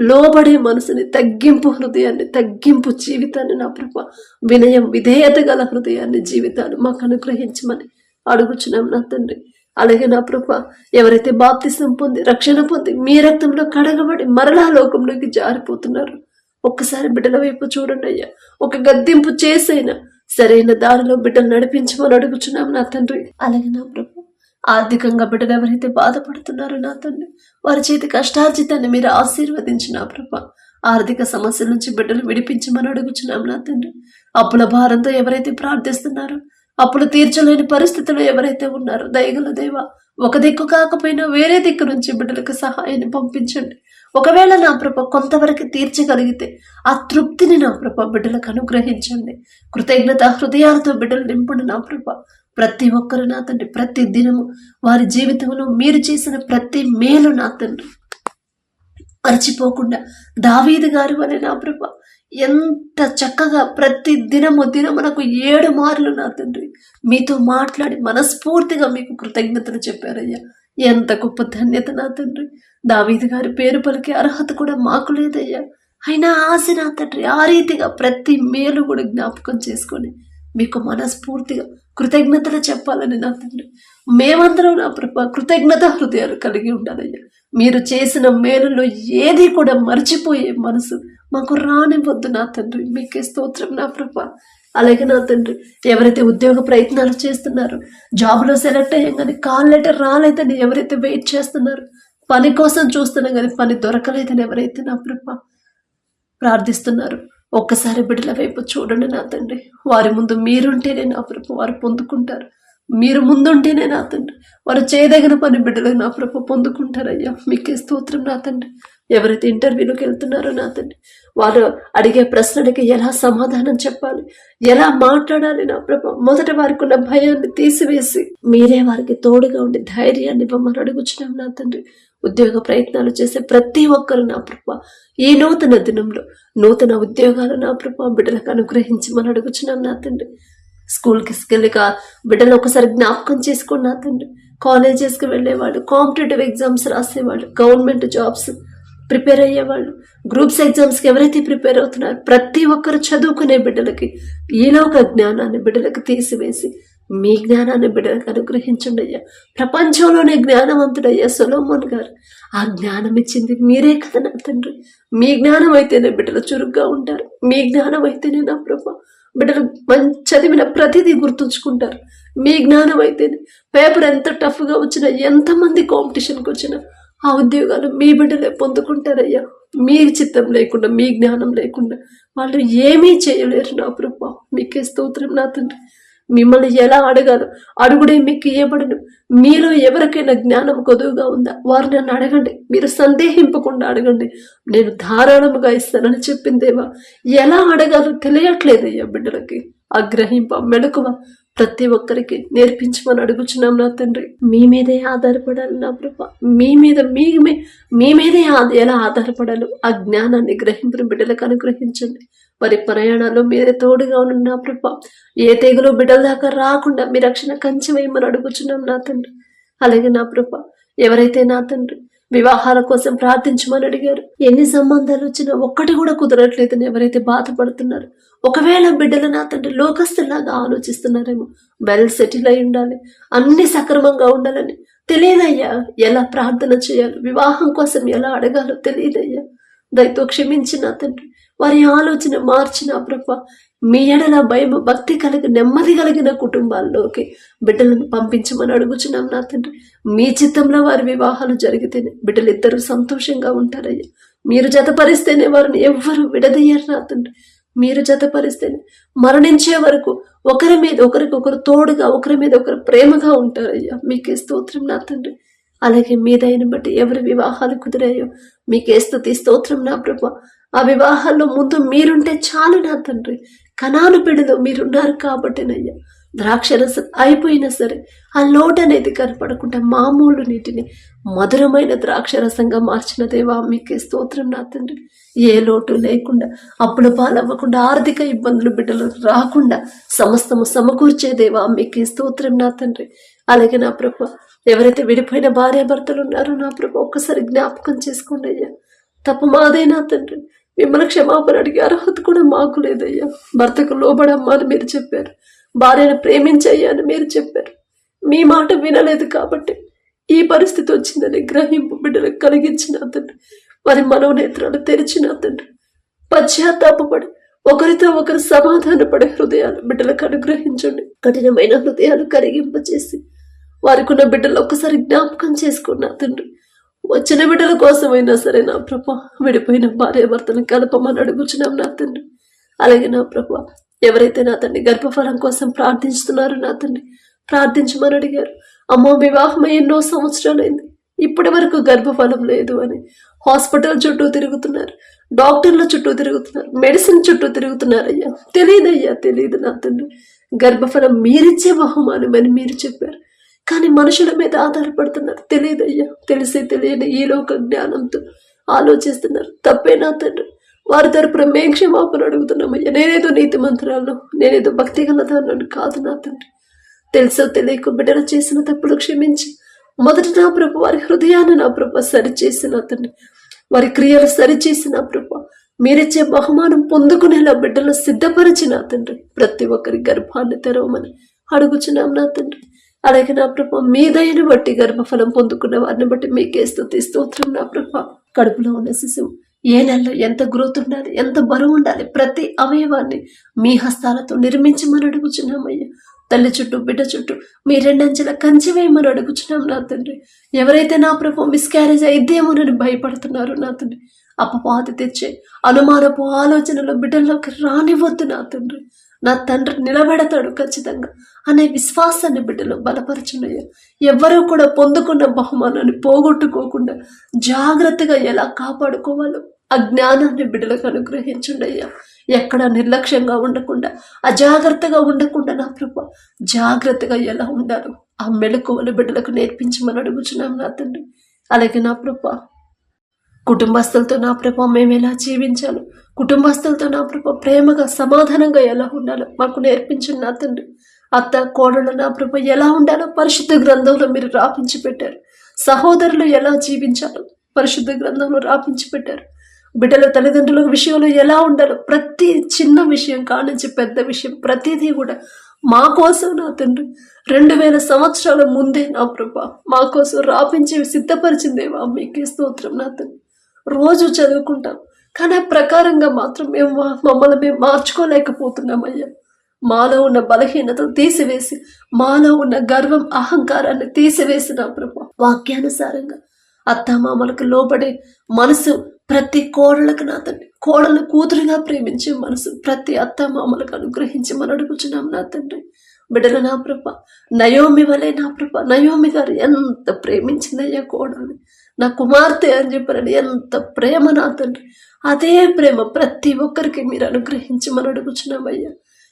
లోబడే మనసుని, తగ్గింపు హృదయాన్ని, తగ్గింపు జీవితాన్ని నా ప్రభు వినయం విధేయత గల హృదయాన్ని, జీవితాన్ని మాకు అనుగ్రహించమని అడుగుచున్నాం నా తండ్రి. అలాగే నా ప్రభు ఎవరైతే బాప్తిసం పొంది రక్షణ పొంది మీ రక్తంలో కడగబడి మరలా లోకంలోకి జారిపోతున్నారు, ఒక్కసారి బిడ్డల వైపు చూడండి అయ్యా. ఒక గద్దింపు చేసైనా సరైన దారిలో బిడ్డలు నడిపించమని అడుగుచున్నాం నా తండ్రి. అలాగే నా ప్రభు ఆర్థికంగా బిడ్డలు ఎవరైతే బాధపడుతున్నారో నా తండ్రి వారి చేతి కష్టార్జితాన్ని మీరు ఆశీర్వదించి నా ప్రభు ఆర్థిక సమస్యల నుంచి బిడ్డలు విడిపించమని అడుగుచున్నాం నా తండ్రి. అప్పుల భారంతో ఎవరైతే ప్రార్థిస్తున్నారో, అప్పులు తీర్చలేని పరిస్థితుల్లో ఎవరైతే ఉన్నారో దయగల దేవ ఒక దిక్కు కాకపోయినా వేరే దిక్కు నుంచి బిడ్డలకు సహాయాన్ని పంపించండి. ఒకవేళ నా ప్రభ కొంతవరకు తీర్చగలిగితే ఆ తృప్తిని నా ప్రభ బిడ్డలకు అనుగ్రహించండి. కృతజ్ఞత హృదయాలతో బిడ్డలు నింపండి నా ప్రభ. ప్రతి ఒక్కరు నా తండ్రి ప్రతి దినము వారి జీవితంలో మీరు చేసిన ప్రతి మేలు నా తండ్రి మర్చిపోకుండా దావీదు గారి వలె నా ప్రభ ఎంత చక్కగా ప్రతి దినమునకు 7 మార్లు నా తండ్రి మీతో మాట్లాడి మనస్ఫూర్తిగా మీకు కృతజ్ఞతలు చెప్పారయ్యా. ఎంత గొప్ప ధన్యత నా తండ్రి. దావీదు గారి పేరు పలికే అర్హత కూడా మాకు లేదయ్యా. అయినా ఆశ నా తండ్రి ఆ రీతిగా ప్రతి మేలు కూడా జ్ఞాపకం చేసుకొని మీకు మనస్ఫూర్తిగా కృతజ్ఞతలు చెప్పాలని నా తండ్రి మేమందరం నా ప్రభ కృతజ్ఞత హృదయాలు కలిగి ఉండాలయ్యా. మీరు చేసిన మేలులో ఏది కూడా మర్చిపోయే మనసు మాకు రానివ్వద్దు నా తండ్రి. మీకే స్తోత్రం నా ప్రభ. అలాగే నా తండ్రి ఎవరైతే ఉద్యోగ ప్రయత్నాలు చేస్తున్నారో, జాబ్లో సెలెక్ట్ అయ్యాం కానీ కాల్ లెటర్ రాలేదని ఎవరైతే వెయిట్ చేస్తున్నారో, పని కోసం చూస్తున్నాం కానీ పని దొరకలేదని ఎవరైతే నా ప్రభ ప్రార్థిస్తున్నారు, ఒక్కసారి బిడ్డల వైపు చూడండి నా తండ్రి. వారి ముందు మీరుంటేనే నా ప్రభు వారు పొందుకుంటారు. మీరు ముందుంటేనే నా తండ్రి వారు చేయదగిన పని బిడ్డలు నా ప్రభు పొందుకుంటారయ్యా. మీకే స్తోత్రం నా తండ్రి. ఎవరైతే ఇంటర్వ్యూలోకి వెళ్తున్నారో నా తండ్రి వారు అడిగే ప్రశ్నలకి ఎలా సమాధానం చెప్పాలి, ఎలా మాట్లాడాలి నా ప్రభు మొదట వారికి ఉన్న భయాన్ని తీసివేసి మీరే వారికి తోడుగా ఉండి ధైర్యాన్ని ఇవ్వమని అడుగుచున్నాం నా తండ్రి. ఉద్యోగ ప్రయత్నాలు చేసే ప్రతి ఒక్కరు నా ప్రభ ఈ నూతన దినంలో నూతన ఉద్యోగాలు నా ప్రభ బిడ్డలకు అనుగ్రహించమని అడుగుచున్నాం నా తండ్రి. స్కూల్కి వెళ్ళక బిడ్డలు ఒకసారి జ్ఞాపకం చేసుకోండి నా తండ్రి. కాలేజెస్కి వెళ్ళేవాళ్ళు, కాంపిటేటివ్ ఎగ్జామ్స్ రాసేవాళ్ళు, గవర్నమెంట్ జాబ్స్ ప్రిపేర్ అయ్యేవాళ్ళు, గ్రూప్స్ ఎగ్జామ్స్కి ఎవరైతే ప్రిపేర్ అవుతున్నారో ప్రతి ఒక్కరు చదువుకునే బిడ్డలకి ఈలోక జ్ఞానాన్ని బిడ్డలకు తీసివేసి మీ జ్ఞానాన్ని బిడ్డలకు అనుగ్రహించండి అయ్యా. ప్రపంచంలోనే జ్ఞానవంతుడయ్యా సొలొమోన్ గారు. ఆ జ్ఞానం ఇచ్చింది మీరే కదా నా తండ్రి. మీ జ్ఞానం అయితేనే బిడ్డలు చురుగ్గా ఉంటారు. మీ జ్ఞానం అయితేనే నా ప్రభు బిడ్డలు చదివిన ప్రతిదీ గుర్తుంచుకుంటారు. మీ జ్ఞానం అయితేనే పేపర్ ఎంత టఫ్గా వచ్చినా, ఎంతమంది కాంపిటీషన్కి వచ్చినా ఆ ఉద్యోగాలు మీ బిడ్డలే పొందుకుంటారయ్యా. మీ చిత్తం లేకుండా, మీ జ్ఞానం లేకుండా వాళ్ళు ఏమీ చేయలేరు నా ప్రభు. మీకే స్తోత్రం నా తండ్రి. మిమ్మల్ని ఎలా అడగాలో అడుగుడే మీకు ఇవ్వబడును. మీలో ఎవరికైనా జ్ఞానం కొదువుగా ఉందా వారు నన్ను అడగండి, మీరు సందేహింపకుండా అడగండి, నేను ధారాళముగా ఇస్తానని చెప్పిందేవా. ఎలా అడగాలో తెలియట్లేదయ్యా బిడ్డలకి. ఆ గ్రహింప మెలకువ ప్రతి ఒక్కరికి నేర్పించమని అడుగుచున్నాం నా తండ్రి. మీ మీదే ఆధారపడాలి నా ప్రభ. మీ మీదే ఎలా ఆధారపడాలో ఆ జ్ఞానాన్ని గ్రహింపుని బిడ్డలకు అనుగ్రహించండి. వారి ప్రయాణాల్లో మీరే తోడుగా ఉన్న నా ప్రభ. ఏ తెగులు బిడ్డల దాకా రాకుండా మీ రక్షణ కంచె వేయమని అడుగుచున్నాం నా తండ్రి. అలాగే నా ప్రభ ఎవరైతే నా తండ్రి వివాహాల కోసం ప్రార్థించమని అడిగారు, ఎన్ని సంబంధాలు వచ్చినా ఒక్కటి కూడా కుదరట్లేదని ఎవరైతే బాధపడుతున్నారు, ఒకవేళ బిడ్డలు నా తండ్రి లోకస్తులాగా ఆలోచిస్తున్నారేమో, వెల్ సెటిల్ అయి ఉండాలి, అన్ని సక్రమంగా ఉండాలని తెలియదయ్యా. ఎలా ప్రార్థన చేయాలి, వివాహం కోసం ఎలా అడగాలో తెలియదయ్యా. దయతో క్షమించి నా తండ్రి వారి ఆలోచన మార్చిన ప్రభ మీ ఎడల భయం భక్తి కలిగి నెమ్మది కలిగిన కుటుంబాల్లోకి బిడ్డలను పంపించమని అడుగుచున్నాం నా తండ్రి. మీ చిత్తంలో వారి వివాహాలు జరిగితేనే బిడ్డలు ఇద్దరు సంతోషంగా ఉంటారయ్యా. మీరు జతపరిస్తేనే వారిని ఎవ్వరు విడదీయరు నా తండ్రి. మీరు జతపరిస్తేనే మరణించే వరకు ఒకరి మీద ఒకరికొకరు తోడుగా, ఒకరి మీద ఒకరు ప్రేమగా ఉంటారయ్యా. మీకే స్తోత్రం నా తండ్రి. అలాగే మీ దయని బట్టి ఎవరి వివాహాలు కుదిరాయో మీకే స్తుతి స్తోత్రం నా ప్రభా. ఆ వివాహాల్లో ముందు మీరుంటే చాలు నా తండ్రి. కనాను బిడ్డలో మీరున్నారు కాబట్టినయ్యా ద్రాక్షరసం అయిపోయినా సరే ఆ లోటు అనేది కనపడకుండా మామూలు నీటిని మధురమైన ద్రాక్షరసంగా మార్చిన దేవా మీకే స్తోత్రం నా తండ్రి. ఏ లోటు లేకుండా, అప్పుల పాలవ్వకుండా, ఆర్థిక ఇబ్బందులు బిడ్డలు రాకుండా సమస్తము సమకూర్చే దేవా మీకే స్తోత్రం నా తండ్రి. అలాగే నా ప్రభా, ఎవరైతే విడిపోయిన భార్యాభర్తలు ఉన్నారో నా ప్రభా ఒక్కసారి జ్ఞాపకం చేసుకోండి అయ్యా. తప్పు మాదే నా తండ్రి. మిమ్మల్ని క్షమాపణ అడిగే అర్హత కూడా మాకు లేదయ్యా. భర్తకు లోబడమ్మా అని మీరు చెప్పారు, భార్యను ప్రేమించయ్యా అని మీరు చెప్పారు. మీ మాట వినలేదు కాబట్టి ఈ పరిస్థితి వచ్చిందని గ్రహింపు బిడ్డలకు కలిగించిన తండ్రి. వారి మనోనేత్రాలు తెరిచిన తండ్రి. పశ్చాత్తాపడి ఒకరితో ఒకరు సమాధానపడే హృదయాలు బిడ్డలకు అనుగ్రహించండి. కఠినమైన హృదయాలు కరిగింపచేసి వారికి ఉన్న బిడ్డలు ఒక్కసారి జ్ఞాపకం చేసుకున్నా తండ్రి. వచ్చిన బిడ్డల కోసమైనా సరే నా ప్రభా విడిపోయిన భార్యాభర్తను కలపమని అడుగుచున్నాం నా తండ్రి. అలాగే నా ప్రభా, ఎవరైతే నా తండ్రి గర్భఫలం కోసం ప్రార్థిస్తున్నారో నా తండ్రి ప్రార్థించమని అడిగారు. అమ్మో వివాహం ఎన్నో సంవత్సరాలైంది, ఇప్పటి వరకు గర్భఫలం లేదు అని హాస్పిటల్ చుట్టూ తిరుగుతున్నారు, డాక్టర్ల చుట్టూ తిరుగుతున్నారు, మెడిసిన్ చుట్టూ తిరుగుతున్నారయ్యా. తెలియదయ్యా, తెలియదు నా తండ్రి. గర్భఫలం మీరిచ్చే బహుమానం అని మీరు చెప్పారు, కానీ మనుషుల మీద ఆధారపడుతున్నారు. తెలియదయ్యా, తెలిసి తెలియని ఈ లోక జ్ఞానంతో ఆలోచిస్తున్నారు. తప్పే నా తండ్రి. వారి తరపున మేము క్షమాపణ అడుగుతున్నామయ్యా. నేనేదో నీతి మంత్రాలను, నేనేదో భక్తి గలదాన్ని కాదు నా తండ్రి. తెలుసో తెలియక బిడ్డలు చేసిన తప్పులు క్షమించి మొదట నా ప్రభు వారి హృదయాన్ని నా ప్రభు సరిచేసి నా తండ్రి, వారి క్రియలు సరిచేసి నా ప్రభు మీరిచ్చే బహుమానం పొందుకునేలా బిడ్డలు సిద్ధపరిచి నా తండ్రి ప్రతి ఒక్కరి గర్భాన్ని తెరవమని అడుగుచున్నాం నా తండ్రి. అలాగే నా ప్రభు మీ దయను బట్టి గర్భఫలం పొందుకున్న వారిని బట్టి మీకే స్తుతి స్తోత్రం నా ప్రభు. కడుపులో ఉన్న శిశువు ఏ నెలలో ఎంత గ్రోత్ ఉండాలి, ఎంత బరువు ఉండాలి, ప్రతి అవయవాన్ని మీ హస్తాలతో నిర్మించమని అడుగుచున్నామయ్యా. తల్లి చుట్టూ బిడ్డ చుట్టూ మీ రెండంచెల కంచి వేయమని అడుగుచున్నాం నా తండ్రి. ఎవరైతే నా ప్రభు మిస్క్యారేజ్ అయిద్దేమోనని భయపడుతున్నారో నా తండ్రి, అపవాది తెచ్చే అనుమానపు ఆలోచనలు బిడ్డల్లోకి రానివద్దు నా తండ్రి. నా తండ్రి నిలబెడతాడు ఖచ్చితంగా అనే విశ్వాసాన్ని బిడ్డలో బలపరచునయ్యా. ఎవరూ కూడా పొందుకున్న బహుమానాన్ని పోగొట్టుకోకుండా జాగ్రత్తగా ఎలా కాపాడుకోవాలో ఆ జ్ఞానాన్ని బిడ్డలకు అనుగ్రహించండి అయ్యా. ఎక్కడ నిర్లక్ష్యంగా ఉండకుండా, అజాగ్రత్తగా ఉండకుండా నా ప్రభు జాగ్రత్తగా ఎలా ఉండాలో ఆ మెలకువలు బిడ్డలకు నేర్పించమని అడుగుచున్నాం నా తండ్రి. అలాగే నా ప్రభు కుటుంబస్తులతో నా ప్రభు మేము ఎలా జీవించాలో, కుటుంబస్తులతో నా ప్రభు ప్రేమగా సమాధానంగా ఎలా ఉండాలో మాకు నేర్పించండి నా తండ్రి. అత్త కోడలు నా ప్రభు ఎలా ఉండాలో పరిశుద్ధ గ్రంథంలో మీరు రాపించి పెట్టారు. సహోదరులు ఎలా జీవించాలో పరిశుద్ధ గ్రంథంలో రాపించి పెట్టారు. బిడ్డల తల్లిదండ్రుల విషయంలో ఎలా ఉండాలో ప్రతి చిన్న విషయం కానించి పెద్ద విషయం ప్రతిదీ కూడా మా కోసం నా తండ్రి 2000 సంవత్సరాల ముందే నా ప్రభు మా కోసం రాపించి సిద్ధపరిచిందేవా మీకే స్తోత్రం నా తండ్రి. రోజు చదువుకుంటాం, కానీ ప్రకారంగా మాత్రం మమ్మల్ని మేము మార్చుకోలేకపోతున్నామయ్యా. మాలో ఉన్న బలహీనతను తీసివేసి, మాలో ఉన్న గర్వం అహంకారాన్ని తీసివేసి నా ప్రభు వాక్యానుసారంగా అత్తామామలకు లోబడే మనసు ప్రతి కోడలకు నా తండ్రి, కోడలను కూతురుగా ప్రేమించే మనసు ప్రతి అత్తామామలకు అనుగ్రహించి మనం అడుగుచున్నాం నా తండ్రి. బిడ్డలు నా ప్రభ నయోమి వలె నా ప్రభ, నయోమి గారు ఎంత ప్రేమించిందయ్యా కోడల్ని, నా కుమార్తె అని చెప్పారని ఎంత ప్రేమ నా తండ్రి. అదే ప్రేమ ప్రతి ఒక్కరికి మీరు అనుగ్రహించి మనం అడుగుచున్నామయ్యా.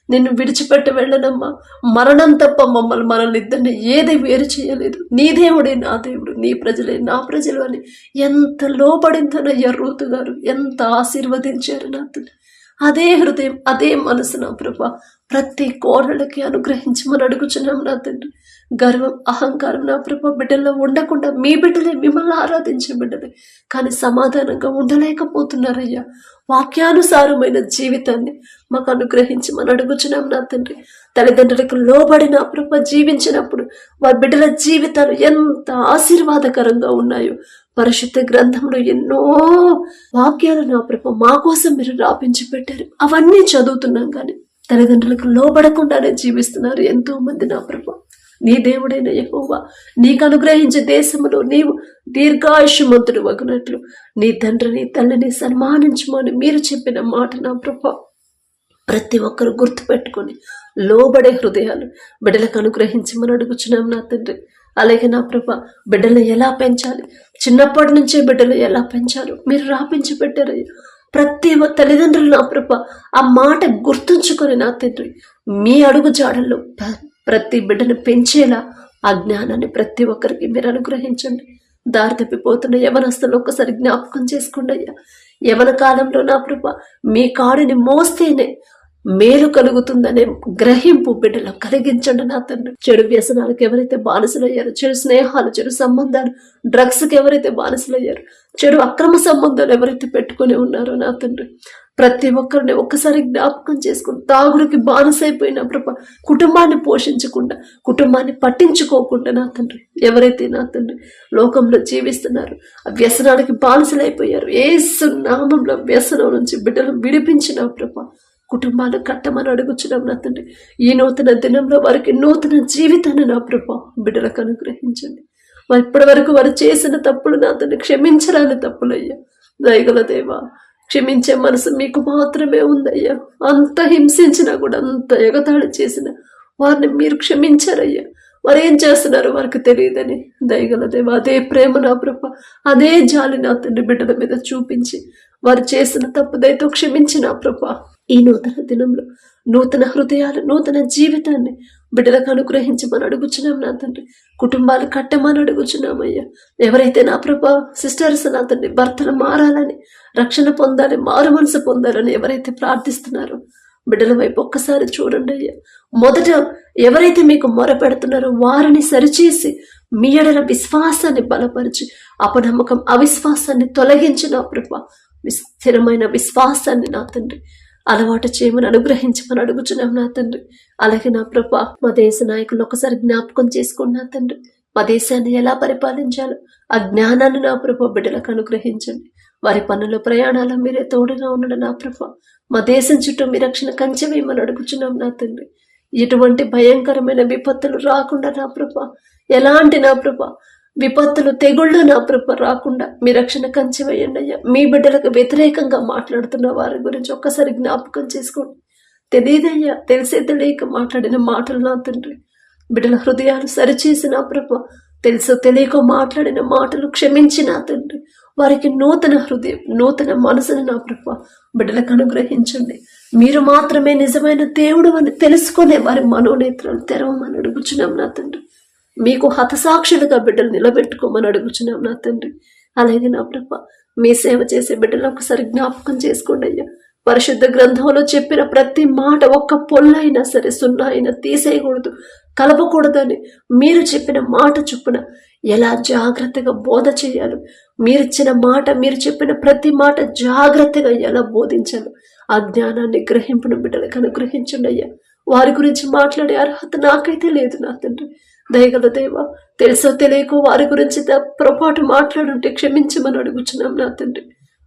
నిన్ను విడిచిపెట్టి వెళ్ళనమ్మా, మరణం తప్ప మనల్ని ఇద్దరిని ఏది వేరు చేయలేదు. నీ దేవుడే నా దేవుడు, నీ ప్రజలే నా ప్రజలు అని ఎంత లోబడిందనయ్యా రూతు గారు, ఎంత ఆశీర్వదించారు నా తండ్రి. అదే హృదయం, అదే మనసు నా ప్రభా ప్రతి కోడలకి అనుగ్రహించమని అడుగుచున్నాం నా తండ్రి. గర్వం అహంకారం నా ప్రభా బిడ్డల్లో ఉండకుండా, మీ బిడ్డలే మిమ్మల్ని ఆరాధించే బిడ్డలే కానీ సమాధానంగా ఉండలేకపోతున్నారయ్యా. వాక్యానుసారమైన జీవితాన్ని మాకు అనుగ్రహించమని అడుగుచున్నాం నా తండ్రి. తల్లిదండ్రులకు లోబడి నా ప్రభా జీవించినప్పుడు వారి బిడ్డల జీవితాలు ఎంత ఆశీర్వాదకరంగా ఉన్నాయో పరిశుద్ధ గ్రంథంలో ఎన్నో వాక్యాలు నా ప్రభ మా కోసం మీరు రాపించి పెట్టారు. అవన్నీ చదువుతున్నాం కానీ తల్లిదండ్రులకు లోబడకుండానే జీవిస్తున్నారు ఎంతో మంది నా ప్రభ. నీ దేవుడైన యెహోవా నీకు అనుగ్రహించే దేశంలో నీవు దీర్ఘాయుష్మంతుడు వగునట్లు నీ తండ్రిని తల్లిని సన్మానించమని మీరు చెప్పిన మాట నా ప్రభ ప్రతి ఒక్కరు గుర్తుపెట్టుకొని లోబడే హృదయాలు బిడ్డలకు అనుగ్రహించమని అడుగుచున్నాం నా తండ్రి. అలాగే నా ప్రభ బిడ్డలు ఎలా పెంచాలి, చిన్నప్పటి నుంచే బిడ్డలు ఎలా పెంచాలో మీరు రాపించి పెట్టారయ్యా. ప్రతి తల్లిదండ్రులు నా ప్రభ ఆ మాట గుర్తుంచుకొని నా తండ్రి మీ అడుగు జాడల్లో ప్రతి బిడ్డను పెంచేలా ఆ జ్ఞానాన్ని ప్రతి ఒక్కరికి మీరు అనుగ్రహించండి. దారి తప్పిపోతున్న యవనస్తులు ఒక్కసారి జ్ఞాపకం చేసుకోండి అయ్యా. యవన కాలంలో నా ప్రభ మీ కాడిని మోస్తేనే మేలు కలుగుతుందనే గ్రహింపు బిడ్డలో కలిగించండి నా తండ్రి. చెడు వ్యసనాలకు ఎవరైతే బానిసలయ్యారో, చెడు స్నేహాలు, చెడు సంబంధాలు, డ్రగ్స్కి ఎవరైతే బానిసలయ్యారో, చెడు అక్రమ సంబంధాలు ఎవరైతే పెట్టుకుని ఉన్నారో నా తండ్రి ప్రతి ఒక్కరిని ఒక్కసారి జ్ఞాపకం చేసుకుని తాగుడికి బానిసైపోయిన ప్రభ కుటుంబాన్ని పోషించకుండా, కుటుంబాన్ని పట్టించుకోకుండా నా తండ్రి ఎవరైతే నా తండ్రి లోకంలో జీవిస్తున్నారు, ఆ వ్యసనానికి బానిసలైపోయారు, యేసు నామంలో వ్యసనం నుంచి బిడ్డలు విడిపించిన ప్రభ కుటుంబాలు కట్టమని అడుగుచున్నాం నా తండ్రి. ఈ నూతన దినంలో వారికి నూతన జీవితాన్ని నా ప్రభ బిడ్డలకు అనుగ్రహించండి. వారు ఇప్పటి వరకు వారు చేసిన తప్పులు నా తండ్రి క్షమించరాని తప్పులయ్యా. దయగల దేవా క్షమించే మనసు మీకు మాత్రమే ఉందయ్యా. అంత హింసించినా కూడా, అంత ఎగతాళి చేసిన వారిని మీరు క్షమించారయ్యా. వారు ఏం చేస్తున్నారు వారికి తెలియదని దయగల దేవా అదే ప్రేమ నా ప్రభ, అదే జాలి నా తండ్రి బిడ్డల మీద చూపించి వారు చేసిన తప్పు దయతో క్షమించిన ప్రభ ఈ నూతన దినంలో నూతన హృదయాలు, నూతన జీవితాన్ని బిడ్డలకు అనుగ్రహించమని అడుగుచున్నాం నా తండ్రి. కుటుంబాలు కట్టమని అడుగుచున్నామయ్యా. ఎవరైతే నా ప్రభా సిస్టర్స్ నా తండ్రి భర్తలు మారాలని, రక్షణ పొందాలి, మారు మనసు పొందాలని ఎవరైతే ప్రార్థిస్తున్నారో బిడ్డల వైపు ఒక్కసారి చూడండి అయ్యా. మొదట ఎవరైతే మీకు మొర పెడుతున్నారో వారిని సరిచేసి మీ ఎడల విశ్వాసాన్ని బలపరిచి అపనమ్మకం, అవిశ్వాసాన్ని తొలగించి నా ప్రభా స్థిరమైన విశ్వాసాన్ని నా తండ్రి అలవాటు చేయమని అనుగ్రహించమని అడుగుచున్నాం నా తండ్రి. అలాగే నా ప్రభా మా దేశ నాయకులు ఒకసారి జ్ఞాపకం చేసుకోండి నా తండ్రి. మా దేశాన్ని ఎలా పరిపాలించాలో ఆ జ్ఞానాన్ని నా ప్రభా బిడ్డలకు అనుగ్రహించండి. వారి పనుల ప్రయాణాలు మీరే తోడుగా ఉండడం నా ప్రభా. మా దేశం చుట్టూ మీ రక్షణ కంచె వేయమని అడుగుచున్నాం నా తండ్రి. ఎటువంటి భయంకరమైన విపత్తులు రాకుండా నా ప్రభా, ఎలాంటి నా ప్రభా విపత్తులు, తెగుళ్ళు నా ప్రభ రాకుండా మీ రక్షణ కంచె వేయండి అయ్యా. మీ బిడ్డలకు వ్యతిరేకంగా మాట్లాడుతున్న వారి గురించి ఒక్కసారి జ్ఞాపకం చేసుకోండి. తెలియదయ్యా, తెలిసే తెలియక మాట్లాడిన మాటలు నా తండ్రి బిడ్డల హృదయాలు సరిచేసి నా ప్రభ, తెలుసో తెలియక మాట్లాడిన మాటలు క్షమించి నా తండ్రి వారికి నూతన హృదయం, నూతన మనసును నా ప్రభ బిడ్డలకు అనుగ్రహించండి. మీరు మాత్రమే నిజమైన దేవుడు అని తెలుసుకునే వారి మనోనేత్రాలు తెరవమని అడుగుచున్నాం నా తండ్రి. మీకు హతసాక్షులుగా బిడ్డలు నిలబెట్టుకోమని అడుగుచున్నాం నా తండ్రి. అలాగే నా ప్రభ మీ సేవ చేసే బిడ్డలు ఒకసారి జ్ఞాపకం చేసుకోండి అయ్యా. పరిశుద్ధ గ్రంథంలో చెప్పిన ప్రతి మాట ఒక్క పొల్లైనా సరే, సున్నా అయినా తీసేయకూడదు, కలపకూడదని మీరు చెప్పిన మాట చొప్పున ఎలా జాగ్రత్తగా బోధ చేయాలి, మీరిచ్చిన మాట, మీరు చెప్పిన ప్రతి మాట జాగ్రత్తగా ఎలా బోధించాలి, ఆ జ్ఞానాన్ని గ్రహింపును బిడ్డలకు అనుగ్రహించండి అయ్యా. వారి గురించి మాట్లాడే అర్హత నాకైతే లేదు నా తండ్రి. దయగల దేవా, తెలుసో తెలియకో వారి గురించి పొరపాటు మాట్లాడుంటే క్షమించమని అడుగుచున్నాం నా తండ్రి.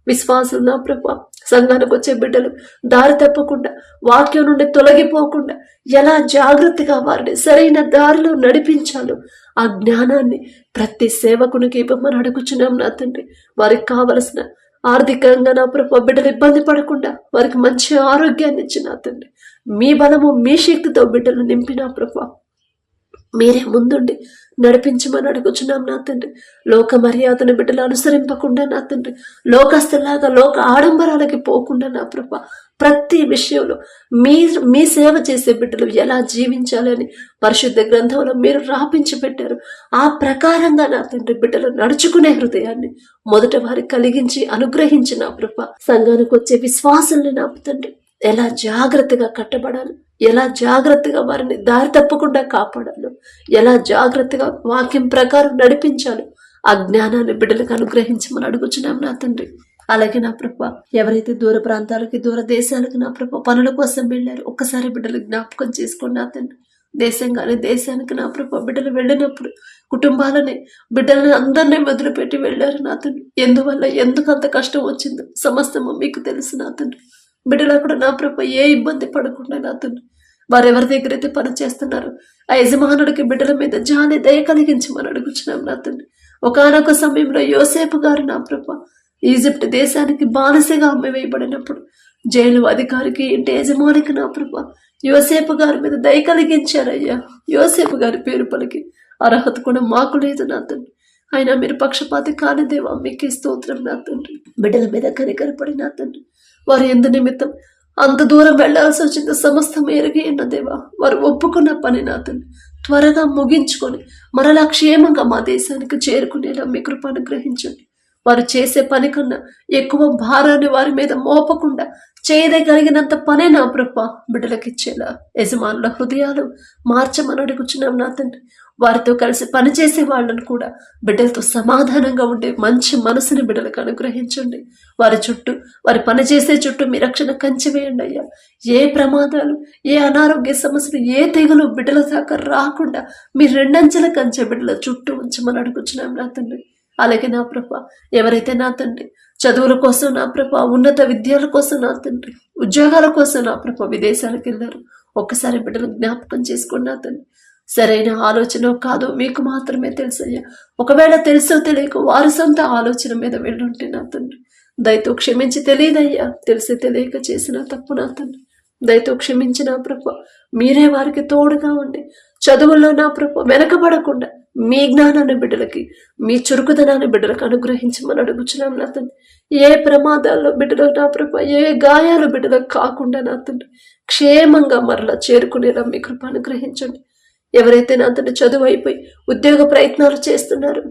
విశ్వాసులు నా ప్రభా, సంఘానికి వచ్చే బిడ్డలు దారి తప్పకుండా, వాక్యం నుండి తొలగిపోకుండా ఎలా జాగ్రత్తగా వారిని సరైన దారిలో నడిపించాలో ఆ జ్ఞానాన్ని ప్రతి సేవకునికి ఇవ్వమని అడుగుచున్నాం నా తండ్రి. వారికి కావలసిన ఆర్థికంగా నా ప్రభా బిడ్డలు ఇబ్బంది పడకుండా వారికి మంచి ఆరోగ్యాన్ని ఇచ్చి నా తండ్రి మీ బలము, మీ శక్తితో బిడ్డలు నింపిన ప్రభా మీరే ముందుండి నడిపించమని అడుగుచున్నాం నా తండ్రి. లోక మర్యాదను బిడ్డలు అనుసరింపకుండా నా తండ్రి, లోకస్తులాగా లోక ఆడంబరాలకి పోకుండా నా ప్రభా ప్రతి విషయంలో మీ సేవ చేసే బిడ్డలు ఎలా జీవించాలని పరిశుద్ధ గ్రంథంలో మీరు రాపించి పెట్టారు. ఆ ప్రకారంగా నా తండ్రి బిడ్డలు నడుచుకునే హృదయాన్ని మొదట వారికి కలిగించి అనుగ్రహించి నా ప్రభా సంఘానికి వచ్చే విశ్వాసాన్ని నా తండ్రి ఎలా జాగ్రత్తగా కట్టబడాలి, ఎలా జాగ్రత్తగా వారిని దారి తప్పకుండా కాపాడాలో, ఎలా జాగ్రత్తగా వాక్యం ప్రకారం నడిపించాలో ఆ జ్ఞానాన్ని బిడ్డలకు అనుగ్రహించమని అడుగుచున్నాం నా తండ్రి. అలాగే నా ప్రభ ఎవరైతే దూర ప్రాంతాలకి, దూర దేశాలకు నా ప్రభ పనుల కోసం వెళ్ళారు ఒక్కసారి బిడ్డలు జ్ఞాపకం చేసుకోండి నా తండ్రి. దేశం కానీ దేశానికి నా ప్రభా బిడ్డలు వెళ్ళినప్పుడు కుటుంబాలని బిడ్డలని అందరినీ వదిలిపెట్టి వెళ్ళారు నా తండ్రి. ఎందువల్ల ఎందుకు అంత కష్టం వచ్చిందో సమస్తము మీకు తెలుసు నా తండ్రి. బిడ్డలు అక్కడ నా ప్రభా ఏ ఇబ్బంది పడకుండా నా తండ్రి వారెవరి దగ్గర అయితే పని చేస్తున్నారు ఆ యజమానుడికి బిడ్డల మీద జాలి దయ కలిగించమని అడుగుచున్నాం నా తండ్రి. ఒకానొక సమయంలో యోసేపు గారు నా ప్రభా ఈజిప్ట్ దేశానికి బానిసగా అమ్మివేయబడినప్పుడు జైలు అధికారికి ఇంటి యజమానికి నా ప్రభా యోసేపు గారి మీద దయ కలిగించారయ్యా. యోసేపు గారి పేరు పలికి అర్హత కూడా మాకు లేదు నా తండ్రి. అయినా మీరు పక్షపాతి కాని దేవా మీకే స్తోత్రం నా తండ్రి. బిడ్డల మీద కనికరపడి నా తండ్రి వారు ఎందు నిమిత్తం అంత దూరం వెళ్లాల్సి వచ్చింది సమస్తం ఎరిగి ఉన్న దేవా వారు ఒప్పుకున్న పని నా తండ్రి త్వరగా ముగించుకొని మరలా క్షేమంగా మా దేశానికి చేరుకునేలా మీ కృప అనుగ్రహించండి. వారు చేసే పని కన్నా ఎక్కువ భారాన్ని వారి మీద మోపకుండా చేయదగలిగినంత పనే నా ప్రభ బిడ్డలకిచ్చేలా యజమానుల హృదయాలు మార్చమని అడుగుచున్నాం నా తండ్రి. వారితో కలిసి పనిచేసే వాళ్ళను కూడా బిడ్డలతో సమాధానంగా ఉండే మంచి మనసుని బిడ్డలకు అనుగ్రహించండి. వారి చుట్టూ వారి పనిచేసే చుట్టూ మీ రక్షణ కంచి వేయండి అయ్యా. ఏ ప్రమాదాలు ఏ అనారోగ్య సమస్యలు ఏ తెగులు బిడ్డల దాకా రాకుండా మీ రెండంచెల కంచె బిడ్డల చుట్టూ ఉంచమని అడుగుచున్నాం నా తండ్రి. అలాగే నా ప్రభ ఎవరైతే నా తండ్రి చదువుల కోసం నా ప్రభ ఉన్నత విద్యల కోసం నా తండ్రి ఉద్యోగాల కోసం నా ప్రభ విదేశాలకు వెళ్ళారు ఒక్కసారి బిడ్డలు జ్ఞాపకం చేసుకోండి నా తండ్రి. సరైన ఆలోచన కాదో మీకు మాత్రమే తెలుసయ్యా. ఒకవేళ తెలుసో తెలియక వారి సొంత ఆలోచన మీద వెళ్ళుంటే నా తండ్రి దయతో క్షమించి తెలియదయ్యా. తెలిసి తెలియక చేసిన తప్పు నా తండ్రి దయతో క్షమించిన ప్రభ మీరే వారికి తోడుగా ఉండి చదువుల్లో నా ప్రభ వెనకబడకుండా మీ జ్ఞానాన్ని బిడ్డలకి మీ చురుకుదనాన్ని బిడ్డలకు అనుగ్రహించమని అడుగుచున్నాం నా తండ్రి. ఏ ప్రమాదాల్లో బిడ్డలు నా ప్రభ ఏ గాయాలు బిడ్డలకు కాకుండా నా తండ్రి క్షేమంగా మరలా చేరుకునేలా మీ కృప అనుగ్రహించండి. ఎవరైతే నా తండ్రి చదువు అయిపోయి ఉద్యోగ ప్రయత్నాలు చేస్తున్నారు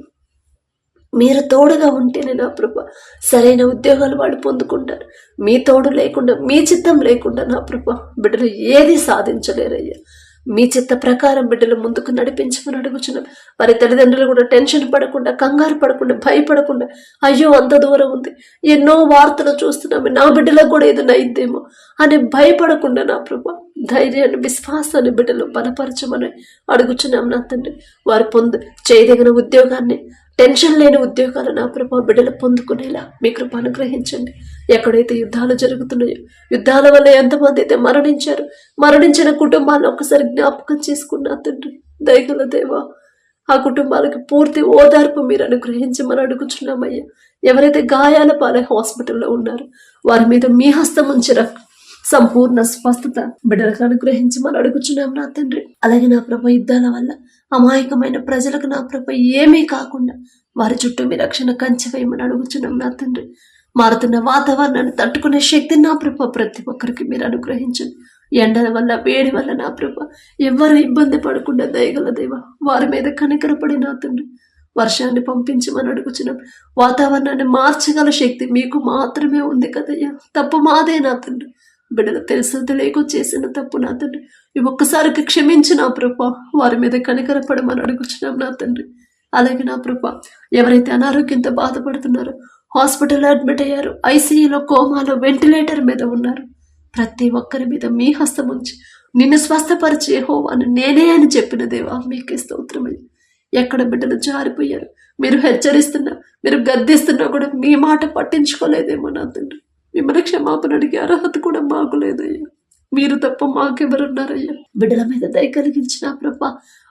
మీరు తోడుగా ఉంటేనే నా ప్రభ సరైన ఉద్యోగాలు వాళ్ళు పొందుకుంటారు. మీ తోడు లేకుండా మీ చిత్తం లేకుండా నా ప్రభ బిడ్డలు ఏది సాధించలేరయ్యా. మీ చిత్త ప్రకారం బిడ్డలు ముందుకు నడిపించమని అడుగుచున్నాం. వారి తల్లిదండ్రులు కూడా టెన్షన్ పడకుండా కంగారు పడకుండా భయపడకుండా అయ్యో అంత దూరం ఉంది ఎన్నో వార్తలు చూస్తున్నాము నా బిడ్డలకు కూడా ఏదైనా అయిద్దేమో అని భయపడకుండా నా ప్రభ ధైర్యాన్ని విశ్వాసాన్ని బిడ్డలు బలపరచమని అడుగుచున్నాం నా తండ్రి. వారు చేయదగిన ఉద్యోగాన్ని టెన్షన్ లేని ఉద్యోగాలు నా ప్రభ బిడ్డలు పొందుకునేలా మీ కృప అనుగ్రహించండి. ఎక్కడైతే యుద్ధాలు జరుగుతున్నాయో యుద్ధాల వల్ల ఎంతమంది అయితే మరణించిన కుటుంబాలను ఒక్కసారి జ్ఞాపకం చేసుకున్నా తండ్రి దయగల దేవా ఆ కుటుంబాలకు పూర్తి ఓదార్పు మీరు అనుగ్రహించమని అడుగుచున్నామయ్యా. ఎవరైతే గాయాల పాలై హాస్పిటల్లో ఉన్నారో వారి మీద మీ హస్తం ఉంచిన సంపూర్ణ స్వస్థత బిడ్డలకు అనుగ్రహించమని అడుగుచున్నాం నా తండ్రి. అలాగే నా ప్రభ యుద్ధాల వల్ల అమాయకమైన ప్రజలకు నా ప్రభ ఏమీ కాకుండా వారి చుట్టూ మీ రక్షణ కంచె వేయమని అడుగుచున్నాం నా తండ్రి. మారుతున్న వాతావరణాన్ని తట్టుకునే శక్తిని నా ప్రభ ప్రతి ఒక్కరికి మీరు అనుగ్రహించండి. ఎండల వల్ల వేడి వల్ల నా ప్రభ ఎవరు ఇబ్బంది పడకుండా దయగల దేవ వారి మీద కనికరపడి నా తండ్రి వర్షాన్ని పంపించమని అడుగుచున్నాం. వాతావరణాన్ని మార్చగల శక్తి మీకు మాత్రమే ఉంది కదయ్యా. తప్పు మాదే నా తండ్రి బిడ్డలు తెలుసు తెలియక చేసిన తప్పు నా తండ్రి ఒక్కసారికి క్షమించి నా ప్రభ వారి మీద కనికరపడమని అడుగుచున్నాం నా తండ్రి. అలాగే నా ప్రభ ఎవరైతే అనారోగ్యంతో బాధపడుతున్నారో హాస్పిటల్లో అడ్మిట్ అయ్యారు ఐసీయూలో కోమాలో వెంటిలేటర్ మీద ఉన్నారు ప్రతి ఒక్కరి మీద మీ హస్తం ఉంచి నిన్ను స్వస్థపరిచే యెహోవాను నేనే అని చెప్పిన దేవా మీకే స్తోత్రమయ్య. ఎక్కడ బిడ్డలు జారిపోయారు మీరు హెచ్చరిస్తున్నా మీరు గద్దిస్తున్నా కూడా మీ మాట పట్టించుకోలేదేమో నా తండ్రి. మిమ్మల్ని క్షమాపణ అడిగే అర్హత కూడా మాకు లేదయ్యా. మీరు తప్ప మాకెవరున్నారయ్యా. బిడ్డల మీద దయ కలిగించిన ప్రభ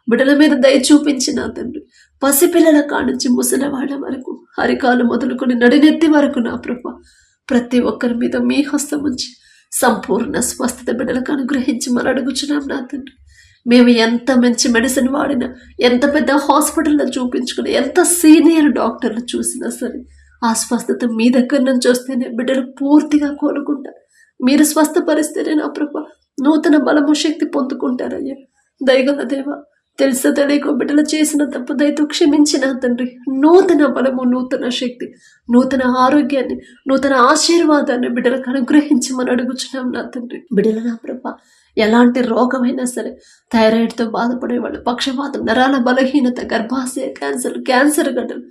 బిడ్డల మీద దయ చూపించిన తండ్రి పసిపిల్లల కానుంచి ముసలివాళ్ల వరకు అరికాలు మొదలుకొని నడినెత్తి వరకు నా ప్రభ ప్రతి ఒక్కరి మీద మీ హస్తం ఉంచి సంపూర్ణ స్వస్థత బిడ్డలకు అనుగ్రహించమని అడుగుచున్నాం నా తండ్రి. మేము ఎంత మంచి మెడిసిన్ వాడినా ఎంత పెద్ద హాస్పిటల్లో చూపించుకుని ఎంత సీనియర్ డాక్టర్లు చూసినా సరే ఆ స్వస్థత మీ దగ్గర నుంచి వస్తేనే బిడ్డలు పూర్తిగా కోలుకుంటారు. మీరు స్వస్థపరిస్తేనే నా ప్రభ నూతన బలము శక్తి పొందుకుంటారయ్యా. దయగల దేవ తెలుసో తెలియక బిడ్డలు చేసిన తప్పు దయతో క్షమించిన తండ్రి నూతన బలము నూతన శక్తి నూతన ఆరోగ్యాన్ని నూతన ఆశీర్వాదాన్ని బిడ్డలకు అనుగ్రహించమని అడుగుచున్నాం నా తండ్రి. బిడ్డల నా ప్రభ ఎలాంటి రోగమైనా సరే థైరాయిడ్తో బాధపడేవాళ్ళు పక్షవాతం నరాల బలహీనత గర్భాశయ క్యాన్సర్ గడ్డలు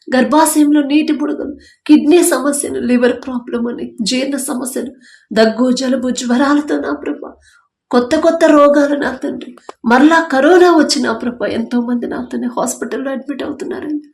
గర్భాశయంలో నీటి బుడగలు కిడ్నీ సమస్యలు లివర్ ప్రాబ్లం అని జీర్ణ సమస్యలు దగ్గు జలుబు జ్వరాలతో నా ప్రభ కొత్త కొత్త రోగాలు నా తండ్రి, మరలా కరోనా వచ్చిన ప్రభా ఎంతో మంది నా తండ్రి హాస్పిటల్లో అడ్మిట్ అవుతున్నారండి.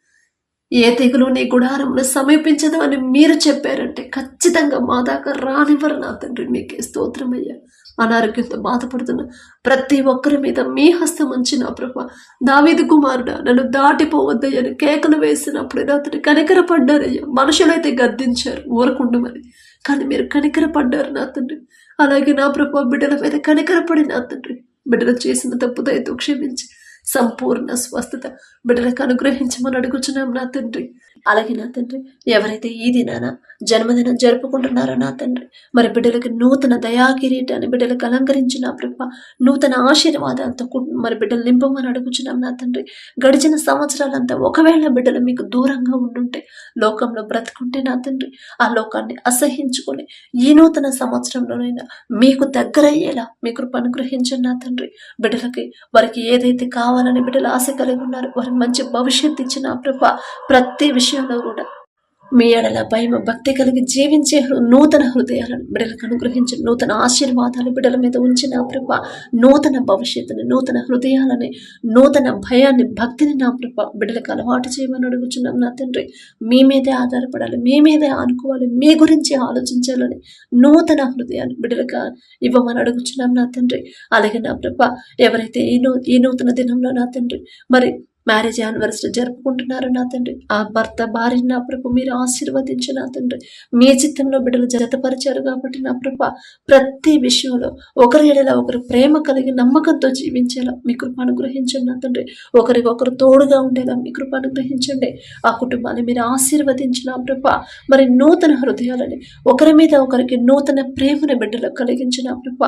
ఏ తెగులు నీ గుడారంలో సమీపించదు అని మీరు చెప్పారంటే ఖచ్చితంగా మా దాకా రానివ్వరు నా తండ్రి. మీకే స్తోత్రమయ్యా. అనారోగ్యంతో బాధపడుతున్న ప్రతి ఒక్కరి మీద మీ హస్తం ఉంచి నా ప్రభా, దావీదు కుమారుడా నన్ను దాటిపోవద్దయ్యని కేకలు వేసినప్పుడు నా తండ్రి కనికరపడ్డారయ్యా. మనుషులైతే గద్దించారు ఊరకుండమని, కానీ మీరు కనికరపడ్డారు నా తండ్రి. అలాగే నా ప్రభా బిడ్డల మీద కనికరపడి నా తండ్రి, బిడ్డలు చేసిన తప్పు దయతో క్షమించి సంపూర్ణ స్వస్థత బిడ్డలకు అనుగ్రహించమని అడుగుచున్నాం నా తండ్రి. అలాగే నా తండ్రి, ఎవరైతే ఈ దినాన జన్మదినం జరుపుకుంటున్నారో నా తండ్రి, మరి బిడ్డలకి నూతన దయాకిరీటాన్ని బిడ్డలకు అలంకరించిన ప్రభ, నూతన ఆశీర్వాదాలతో మరి బిడ్డలు నింపమని అడుగుచున్నాం నా తండ్రి. గడిచిన సంవత్సరాలంతా ఒకవేళ బిడ్డలు మీకు దూరంగా ఉండుంటే, లోకంలో బ్రతుకుంటే నా తండ్రి, ఆ లోకాన్ని అసహించుకొని ఈ నూతన సంవత్సరంలోనైనా మీకు దగ్గరయ్యేలా మీ కృప అనుగ్రహించండి నా తండ్రి. బిడ్డలకి వారికి ఏదైతే కావాలని బిడ్డలు ఆశ కలిగి ఉన్నారు, వారికి మంచి భవిష్యత్తు ఇచ్చిన ప్రభ, ప్రతి విషయంలో కూడా మీ ఎడల భయం భక్తి కలిగి జీవించే నూతన హృదయాలను బిడ్డలకు అనుగ్రహించి, నూతన ఆశీర్వాదాలు బిడ్డల మీద ఉంచిన ప్రభ, నూతన భవిష్యత్తుని, నూతన హృదయాలని, నూతన భయాన్ని, భక్తిని నా ప్రభ బిడ్డలకు అలవాటు చేయమని అడుగుచున్నాం నా తండ్రి. మీ మీదే ఆధారపడాలి, మీ మీదే ఆనుకోవాలి, మీ గురించి ఆలోచించాలని నూతన హృదయాన్ని బిడ్డలకు ఇవ్వమని అడుగుచున్నాం నా తండ్రి. అలాగే నా ప్రభ, ఎవరైతే ఈ నూతన దినంలో నా తండ్రి మరి మ్యారేజ్ యానివర్సరీ జరుపుకుంటున్నారు నా తండ్రి, ఆ భర్త భార్య నా ప్రభు మీరు ఆశీర్వదించు నా తండ్రి. మీ చిత్తంలో బిడ్డలు జతపరిచారు కాబట్టి నా ప్రభ, ప్రతి విషయంలో ఒకరి ఎడల ఒకరు ప్రేమ కలిగి నమ్మకంతో జీవించేలా మీ కృప అనుగ్రహించండి నా తండ్రి. ఒకరికొకరు తోడుగా ఉండేలా మీ కృప అనుగ్రహించండి. ఆ కుటుంబాన్ని మీరు ఆశీర్వదించిన ప్రభ, మరి నూతన హృదయాలని, ఒకరి మీద ఒకరికి నూతన ప్రేమను బిడ్డలకు కలిగించిన ప్రభ,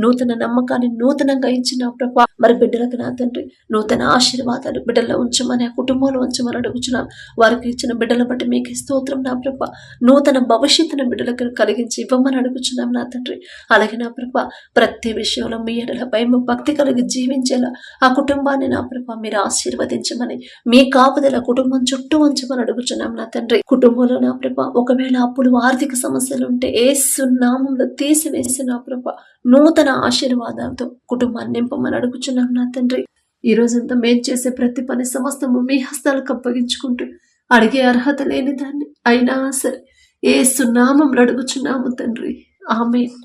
నూతన నమ్మకాన్ని నూతనంగా ఇచ్చిన ప్రభ, మరి బిడ్డలకు నా తండ్రి నూతన ఆశీర్వాదాలు బిడ్డలు ఉంచమని, ఆ కుటుంబంలో ఉంచమని అడుగుచున్నాం. వారికి ఇచ్చిన బిడ్డల బట్టి మీకు స్తోత్రం నా ప్రభ. నూతన భవిష్యత్తును బిడ్డలకు కలిగించి ఇవ్వమని అడుగుచున్నాం నా తండ్రి. అలాగే నా ప్రభ, ప్రతి విషయంలో మీ ఎడల భయం భక్తి కలిగి జీవించేలా ఆ కుటుంబాన్ని నా ప్రభ మీరు ఆశీర్వదించమని, మీ కాపుదల కుటుంబం చుట్టూ ఉంచమని అడుగుచున్నాం నా తండ్రి. కుటుంబంలో నా ప్రభ ఒకవేళ అప్పులు ఆర్థిక సమస్యలు ఉంటే యేసు నామములో తీసివేసి నా ప్రభ నూతన ఆశీర్వాదాలతో కుటుంబాన్ని నింపమని అడుగుచున్నాం నా తండ్రి. ఈ రోజంతా మేం చేసే ప్రతి పని సమస్తము మీ హస్తాలకు అప్పగించుకుంటూ, అడిగే అర్హత లేని దాన్ని అయినా సరే యేసు నామములో అడుగుచున్నాము తండ్రి. ఆమేన్.